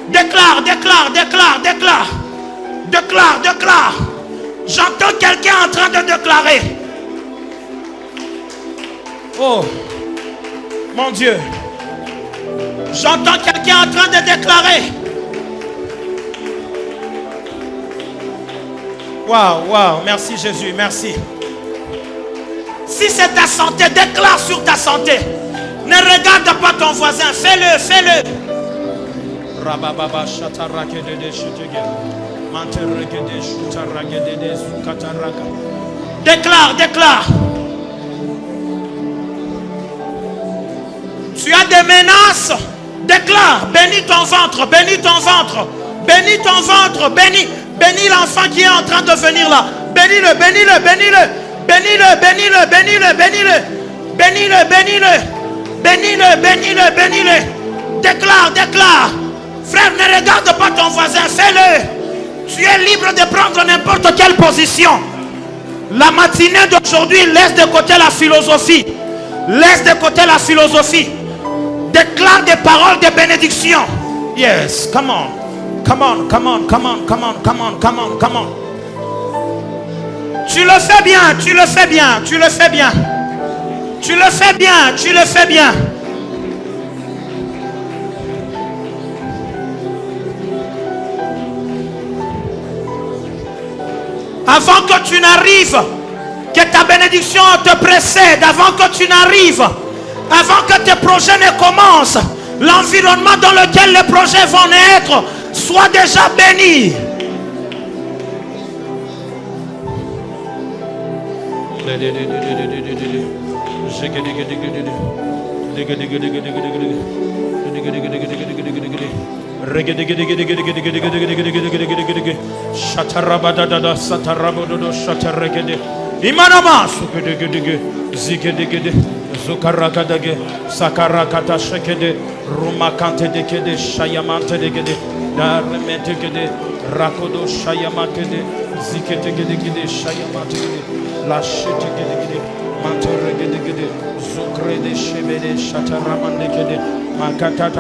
Déclare, déclare, déclare, déclare. Déclare, déclare. J'entends quelqu'un en train de déclarer. Oh, mon Dieu. J'entends quelqu'un en train de déclarer. Waouh, waouh, merci Jésus, merci. Si c'est ta santé, déclare sur ta santé. Ne regarde pas ton voisin, fais-le, fais-le. Déclare, déclare. Tu as des menaces, déclare. Bénis ton ventre, bénis ton ventre. Bénis ton ventre, bénis. Bénis l'enfant qui est en train de venir là. Bénis-le, bénis-le, bénis-le. Bénis-le, bénis-le, bénis-le, bénis-le. Bénis-le, bénis-le. Bénis-le, bénis-le, bénis-le. Déclare, déclare. Frère, ne regarde pas ton voisin, fais-le. Tu es libre de prendre n'importe quelle position. La matinée d'aujourd'hui, laisse de côté la philosophie. Laisse de côté la philosophie. Déclare des paroles de bénédiction. Yes, come on. Come on, come on, come on, come on, come on, come on, come on. Tu le fais bien, tu le fais bien, tu le fais bien. Tu le fais bien, tu le fais bien. Avant que tu n'arrives, que ta bénédiction te précède, avant que tu n'arrives, avant que tes projets ne commencent, l'environnement dans lequel les projets vont naître soit déjà béni. Imanama Zukarakadage, Sakarakata Shekede, Rumakante de Kede, Shayamante de Kede, Daremete Kede, Rakodo Shayamate, Zikete Gede, Shayamate, Lashete Gede, Mantere Gede, Zukre de Shebede, Shataramande Kede, Makata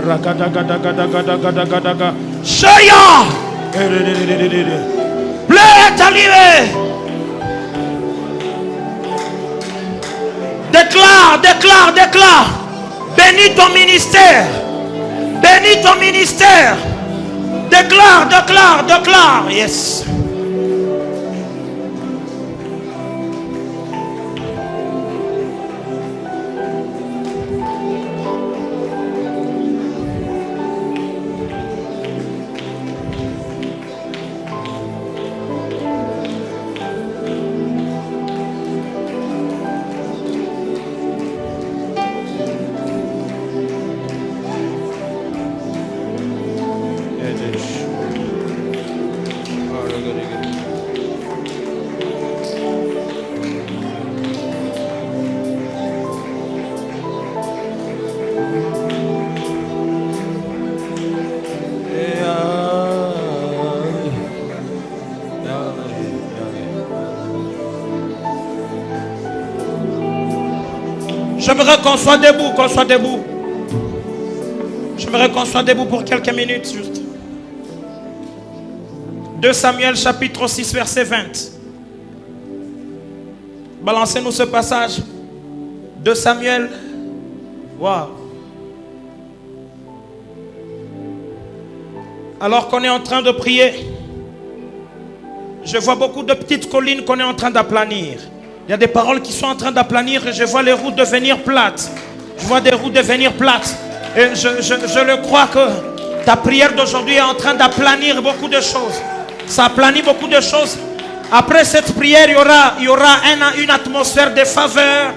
Rakada Shaya! Bleu arrivé! Déclare, déclare, déclare. Bénis ton ministère. Bénis ton ministère. Déclare, déclare, déclare. Yes. J'aimerais qu'on soit debout, J'aimerais qu'on soit debout pour quelques minutes juste. 2 Samuel chapitre 6 verset 20. Balancez-nous ce passage. 2 Samuel. Wow. Alors qu'on est en train de prier, je vois beaucoup de petites collines qu'on est en train d'aplanir. Il y a des paroles qui sont en train d'aplanir et je vois les routes devenir plates. Je vois des routes devenir plates. Et je le crois que ta prière d'aujourd'hui est en train d'aplanir beaucoup de choses. Ça aplanit beaucoup de choses. Après cette prière, il y aura une atmosphère de faveur.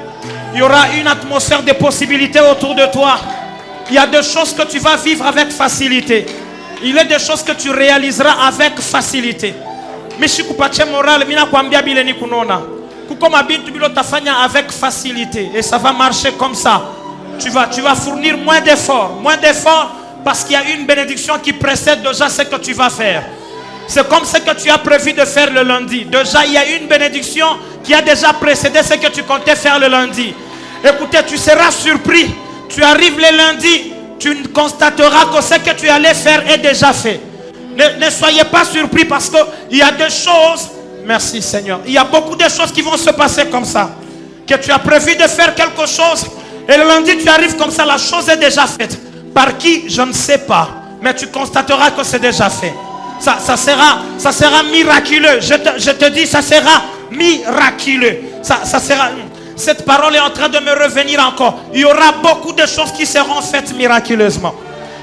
Il y aura une atmosphère de possibilités autour de toi. Il y a des choses que tu vas vivre avec facilité. Il y a des choses que tu réaliseras avec facilité. Avec facilité. Et ça va marcher comme ça. Tu vas fournir moins d'efforts. Moins d'efforts parce qu'il y a une bénédiction qui précède déjà ce que tu vas faire. C'est comme ce que tu as prévu de faire le lundi. Déjà, il y a une bénédiction qui a déjà précédé ce que tu comptais faire le lundi. Écoutez, tu seras surpris. Tu arrives le lundi, tu constateras que ce que tu allais faire est déjà fait. Ne soyez pas surpris parce qu'il y a des choses. Merci Seigneur. Il y a beaucoup de choses qui vont se passer comme ça. Que tu as prévu de faire quelque chose. Et le lundi, tu arrives comme ça. La chose est déjà faite. Par qui? Je ne sais pas. Mais tu constateras que c'est déjà fait. Ça sera miraculeux. Je te dis, ça sera miraculeux. Ça sera... Cette parole est en train de me revenir encore. Il y aura beaucoup de choses qui seront faites miraculeusement.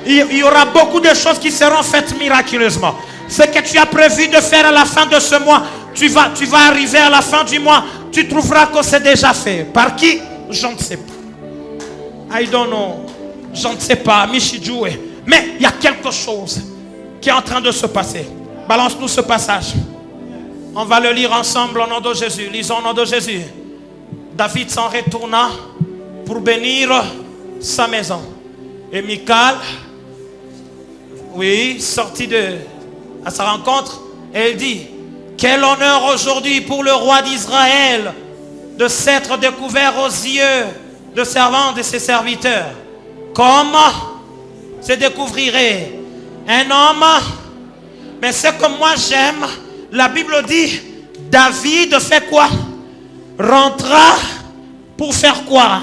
Il y aura beaucoup de choses qui seront faites miraculeusement. Ce que tu as prévu de faire à la fin de ce mois, tu vas arriver à la fin du mois, tu trouveras que c'est déjà fait. Par qui? Je ne sais pas. I don't know. Je ne sais pas. Michidjoué. Mais il y a quelque chose qui est en train de se passer. Balance-nous ce passage. On va le lire ensemble au nom de Jésus. Lisons au nom de Jésus. David s'en retourna pour bénir sa maison. Et Michal, oui, sortit à sa rencontre, et elle dit: quel honneur aujourd'hui pour le roi d'Israël de s'être découvert aux yeux de servantes de ses serviteurs. Comme se découvrirait un homme. Mais ce que moi j'aime, la Bible dit, David fait quoi? Rentra pour faire quoi?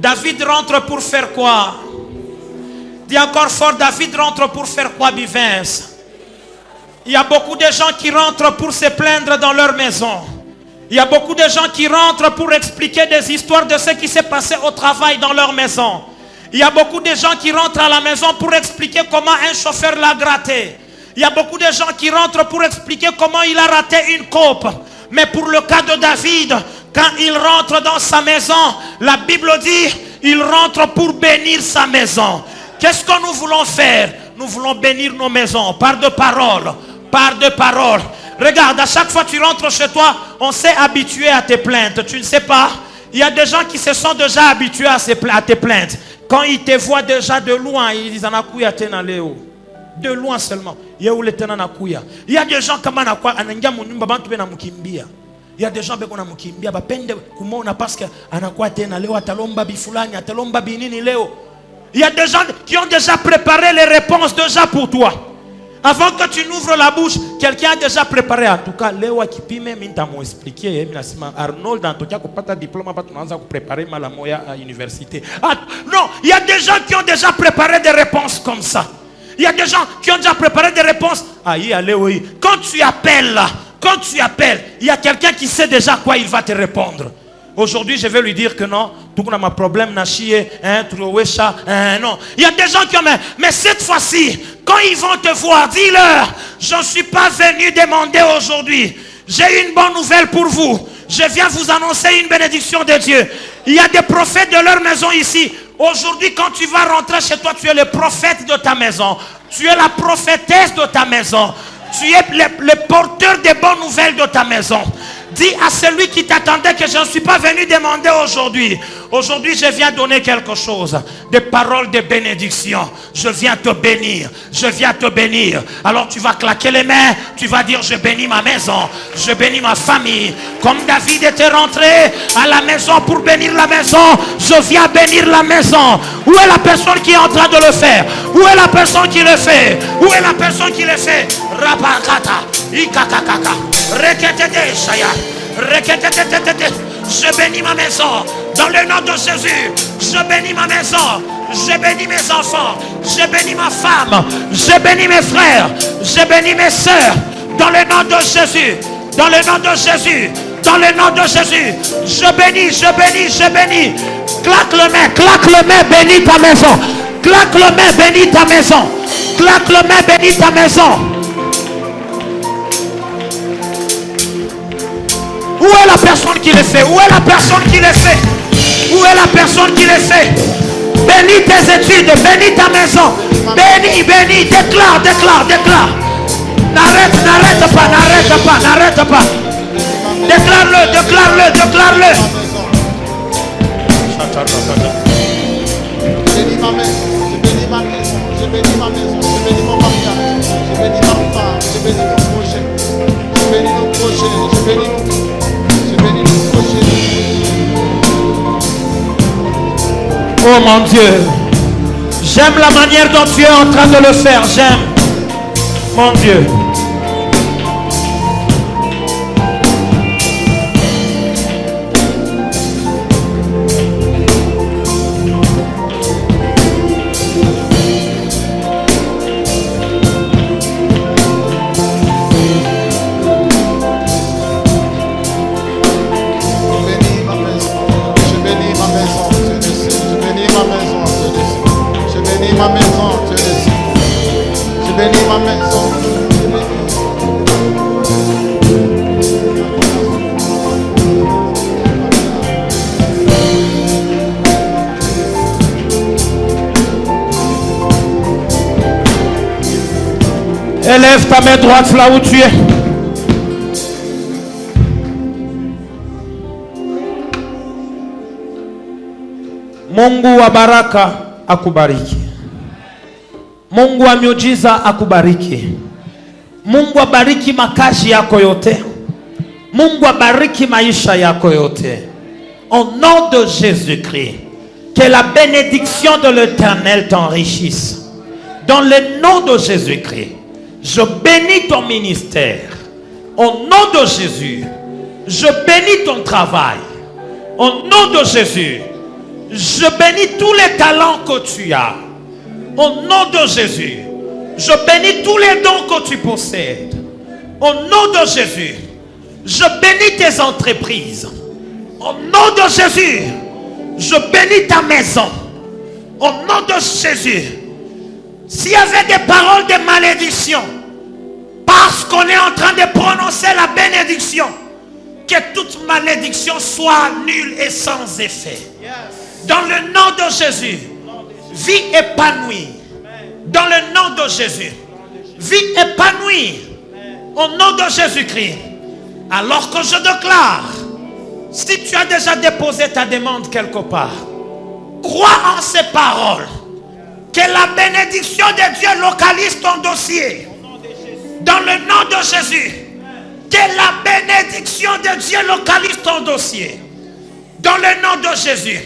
David rentre pour faire quoi? Dis encore fort, David rentre pour faire quoi, Bivens? Il y a beaucoup de gens qui rentrent pour se plaindre dans leur maison. Il y a beaucoup de gens qui rentrent pour expliquer des histoires de ce qui s'est passé au travail dans leur maison. Il y a beaucoup de gens qui rentrent à la maison pour expliquer comment un chauffeur l'a gratté. Il y a beaucoup de gens qui rentrent pour expliquer comment il a raté une coupe. Mais pour le cas de David, quand il rentre dans sa maison, la Bible dit, il rentre pour bénir sa maison. Qu'est-ce que nous voulons faire? Nous voulons bénir nos maisons par de paroles. Par de paroles. Regarde, à chaque fois que tu rentres chez toi, on s'est habitué à tes plaintes. Tu ne sais pas? Il y a des gens qui se sont déjà habitués à tes plaintes. Quand ils te voient déjà de loin, ils disent Anakuya Tenaléo. De loin seulement. Il y a des gens comme Anakwa, il y a des gens qui ont mukimbia bapende kumona parce que Anakwa Tenaléo atalomba bifulani atalomba binini leo. Il y a des gens qui ont déjà préparé les réponses déjà pour toi. Avant que tu n'ouvres la bouche, quelqu'un a déjà préparé. En tout cas, Léo Akipime m'ont expliqué. Arnold, en tout cas, pas ta diplôme, pas préparé à l'université. Non, il y a des gens qui ont déjà préparé des réponses comme ça. Il y a des gens qui ont déjà préparé des réponses. Quand tu appelles, il y a quelqu'un qui sait déjà quoi il va te répondre. Aujourd'hui, je vais lui dire que non, tout le monde a un problème, non. Il y a des gens qui ont, mais cette fois-ci, quand ils vont te voir, dis-leur, je ne suis pas venu demander aujourd'hui. J'ai une bonne nouvelle pour vous. Je viens vous annoncer une bénédiction de Dieu. Il y a des prophètes de leur maison ici. Aujourd'hui, quand tu vas rentrer chez toi, tu es le prophète de ta maison. Tu es la prophétesse de ta maison. Tu es le porteur des bonnes nouvelles de ta maison. Dis à celui qui t'attendait que je ne suis pas venu demander aujourd'hui. Aujourd'hui, je viens donner quelque chose. Des paroles de bénédiction. Je viens te bénir. Je viens te bénir. Alors tu vas claquer les mains. Tu vas dire, je bénis ma maison. Je bénis ma famille. Comme David était rentré à la maison pour bénir la maison, je viens bénir la maison. Où est la personne qui est en train de le faire? Où est la personne qui le fait? Où est la personne qui le fait? Rabakata, ikakakaka, reketete shaya, reketete. Je bénis ma maison dans le nom de Jésus. Je bénis ma maison. Je bénis mes enfants. Je bénis ma femme. Je bénis mes frères. Je bénis mes soeurs. Dans le nom de Jésus. Dans le nom de Jésus. Dans le nom de Jésus. Je bénis, je bénis, je bénis. Claque le main, bénis ta maison. Claque le main, bénis ta maison. Claque le main, bénis ta maison. Où est la personne qui le fait? Où est la personne qui le fait? Où est la personne qui le fait? Bénis tes études, bénis ta maison. Bénis, bénis, déclare, déclare, déclare. N'arrête pas. Déclare-le, déclare-le, déclare-le. Je bénis ma maison, je bénis ma maison, je bénis ma maison, je bénis mon mariage, je bénis ma femme, je bénis mon projet, je bénis nos projets, je bénis nos projets. Oh mon Dieu, j'aime la manière dont tu es en train de le faire, j'aime. Mon Dieu. Élève ta main droite là où tu es. Mungu wa baraka akubariki. Mungu wa miujiza akubariki. Mungu abariki makazi yako yote. Mungu abariki maisha yako yote. Au nom de Jésus-Christ, que la bénédiction de l'Éternel t'enrichisse. Dans le nom de Jésus-Christ, je bénis ton ministère. Au nom de Jésus, je bénis ton travail. Au nom de Jésus, je bénis tous les talents que tu as. Au nom de Jésus, je bénis tous les dons que tu possèdes. Au nom de Jésus, je bénis tes entreprises. Au nom de Jésus, je bénis ta maison. Au nom de Jésus, s'il y avait des paroles de malédiction, parce qu'on est en train de prononcer la bénédiction, que toute malédiction soit nulle et sans effet. Dans le nom de Jésus, vie épanouie. Dans le nom de Jésus, vie épanouie. Au nom de Jésus-Christ. Alors que je déclare, si tu as déjà déposé ta demande quelque part, crois en ces paroles. Que la bénédiction de Dieu localise ton dossier. Dans le nom de Jésus. Que la bénédiction de Dieu localise ton dossier. Dans le nom de Jésus.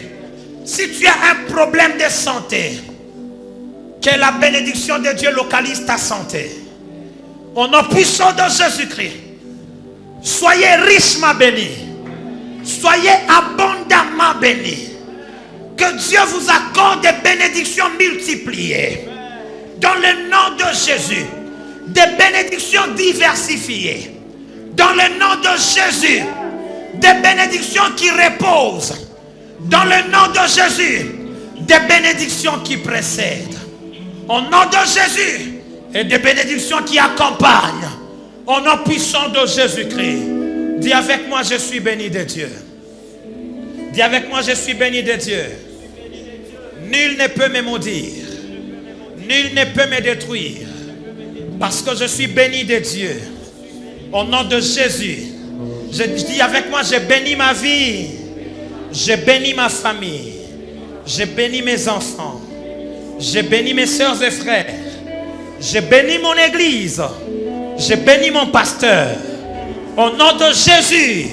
Si tu as un problème de santé, que la bénédiction de Dieu localise ta santé. Au nom puissant de Jésus-Christ. Soyez richement bénis. Soyez abondamment bénis. Que Dieu vous accorde des bénédictions multipliées. Dans le nom de Jésus. Des bénédictions diversifiées. Dans le nom de Jésus. Des bénédictions qui reposent. Dans le nom de Jésus. Des bénédictions qui précèdent. Au nom de Jésus. Et des bénédictions qui accompagnent. Au nom puissant de Jésus-Christ. Dis avec moi, je suis béni de Dieu. Dis avec moi, je suis béni de Dieu. Nul ne peut me maudire. Nul ne peut me détruire. Parce que je suis béni de Dieu. Au nom de Jésus, Je dis avec moi, j'ai béni ma vie. J'ai béni ma famille. J'ai béni mes enfants. J'ai béni mes soeurs et frères. J'ai béni mon église. J'ai béni mon pasteur. Au nom de Jésus.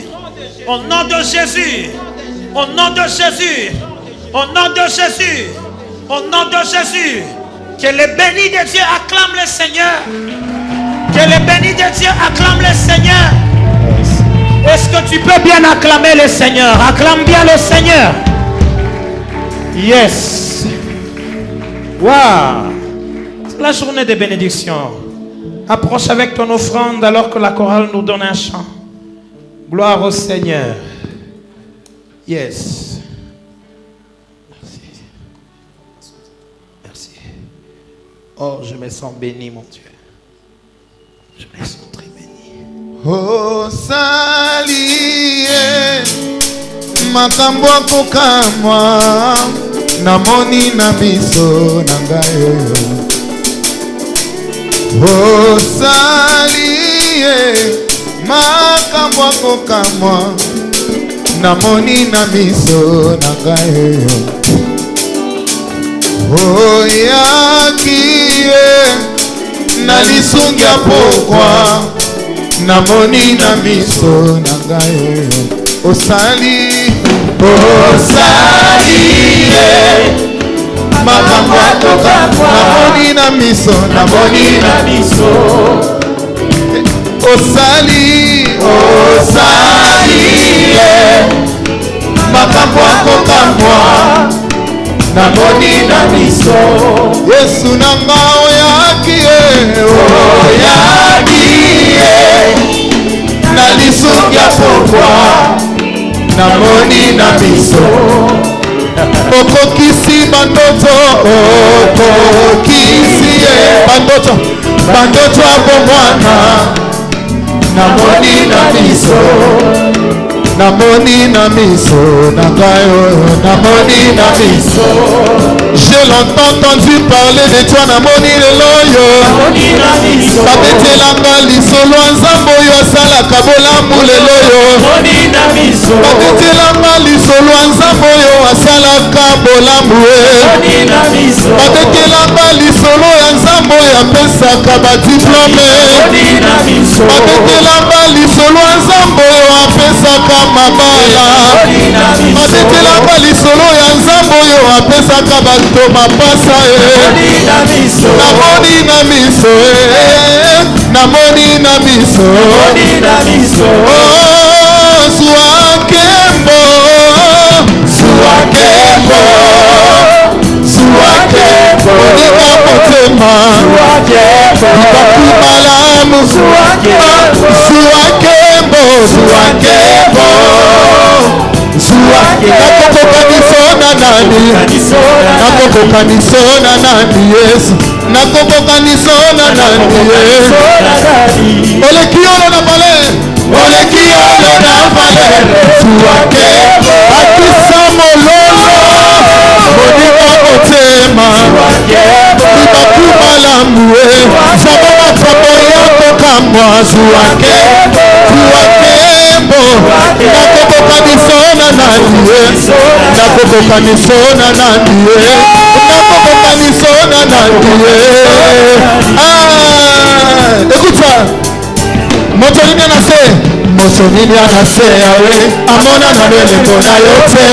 Au nom de Jésus. Au nom de Jésus. Au nom de Jésus. Au nom de Jésus. Que les bénis de Dieu acclament le Seigneur. Que les bénis de Dieu acclament le Seigneur. Est-ce que tu peux bien acclamer le Seigneur? Acclame bien le Seigneur. Yes. Wow. C'est la journée de bénédiction. Approche avec ton offrande alors que la chorale nous donne un chant. Gloire au Seigneur. Yes. Merci. Merci. Oh, je me sens béni, mon Dieu. Je me sens très béni. Oh, salie, makambo akokamwa, namoni na miso na ngai oyo. Oh, salie, makambo akokamwa, namoni na miso na ngai oyo. Oh, yakie, na lisungi ya pokwa, namoni na miso na ngai oyo. Osali, osali, makambo akokamwa, namoni na miso, namoni na miso. Osali, osali, makambo akokamwa, namoni na miso. Yesu nanga oyaki, oyaki, na lisungi ya pokwa, namoni na miso. Okokisi bandoto, okokisi bandoto, bandoto abomwana, namoni na miso. Namoni na miso, nagayo, namoni na miso. J'ai longtemps entendu parler de toi, namoni leloyo. Babetelanga lisolo nzambo yo asalaka bolamu leloyo. Babetelanga lisolo nzambo yo asalaka bolamu. Babetelanga lisolo ya nzambo yo apesaka badiplome. Babetelanga lisolo nzambo yo apesaka mabala. Babetelanga lisolo ya nzambo yo apesaka bato mapasa. Namoni na miso, namoni na miso. Oh, suakembo, suakembo, suakembo. Nika motema, ikakumalamu. Suakembo, suakembo. Nakokokanisona nani? Nakokokanisona nani Yesu? Nakokokanisona nani Yesu? Olekiolo na pale, olekiolo na pale. Suakebo, akisa mololo, monika motema, ikakumalamue, sababa fabo yako kamwa. Suakebo, suakebo, nakokokanisona nani Yesu? Nakokokanisona nani Yesu? Nakokokanisona nani Yesu? Écoute ça. Motonini anase, motonini anase yawe, amona na lele kona yote.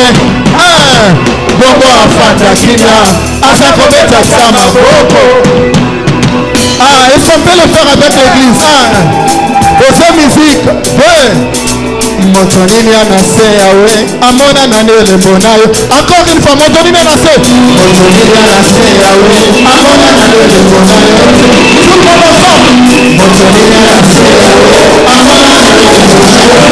Bongo afanda kina, asa kometa sama boko. Est-ce qu'on peut le faire avec l'église? Ose musique. Motonini anase yawe, amona na lele kona yo. Encore une fois, motonini anase. Motonini anase yawe, amona na lele kona yo. Tout le monde ensemble. Motonini anase yawe, amona na lele kona yo.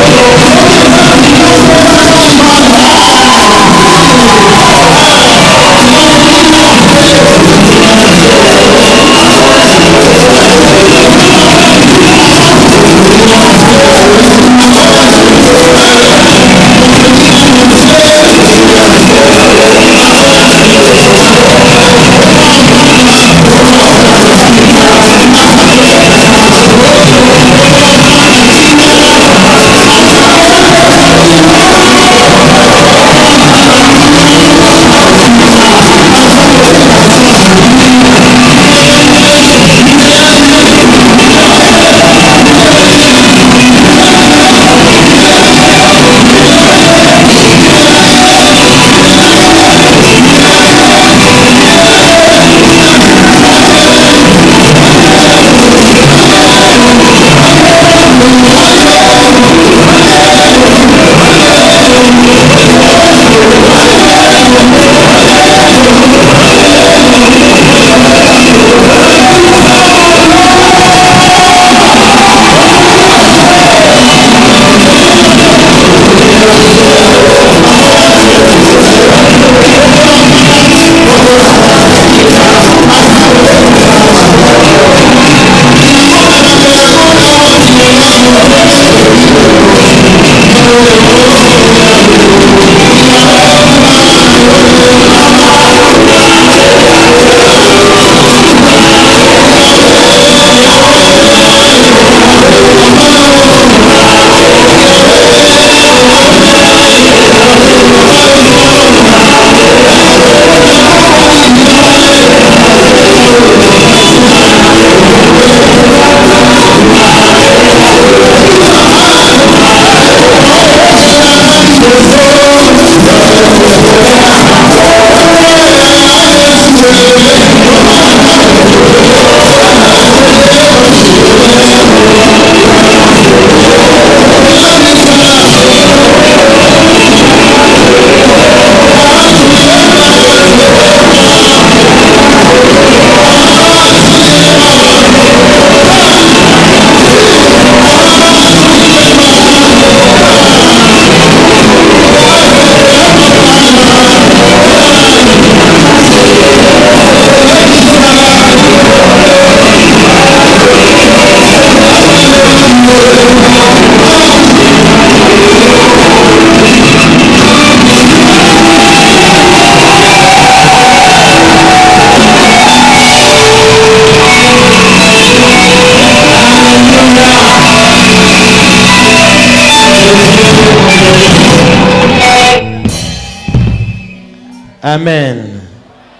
Amen.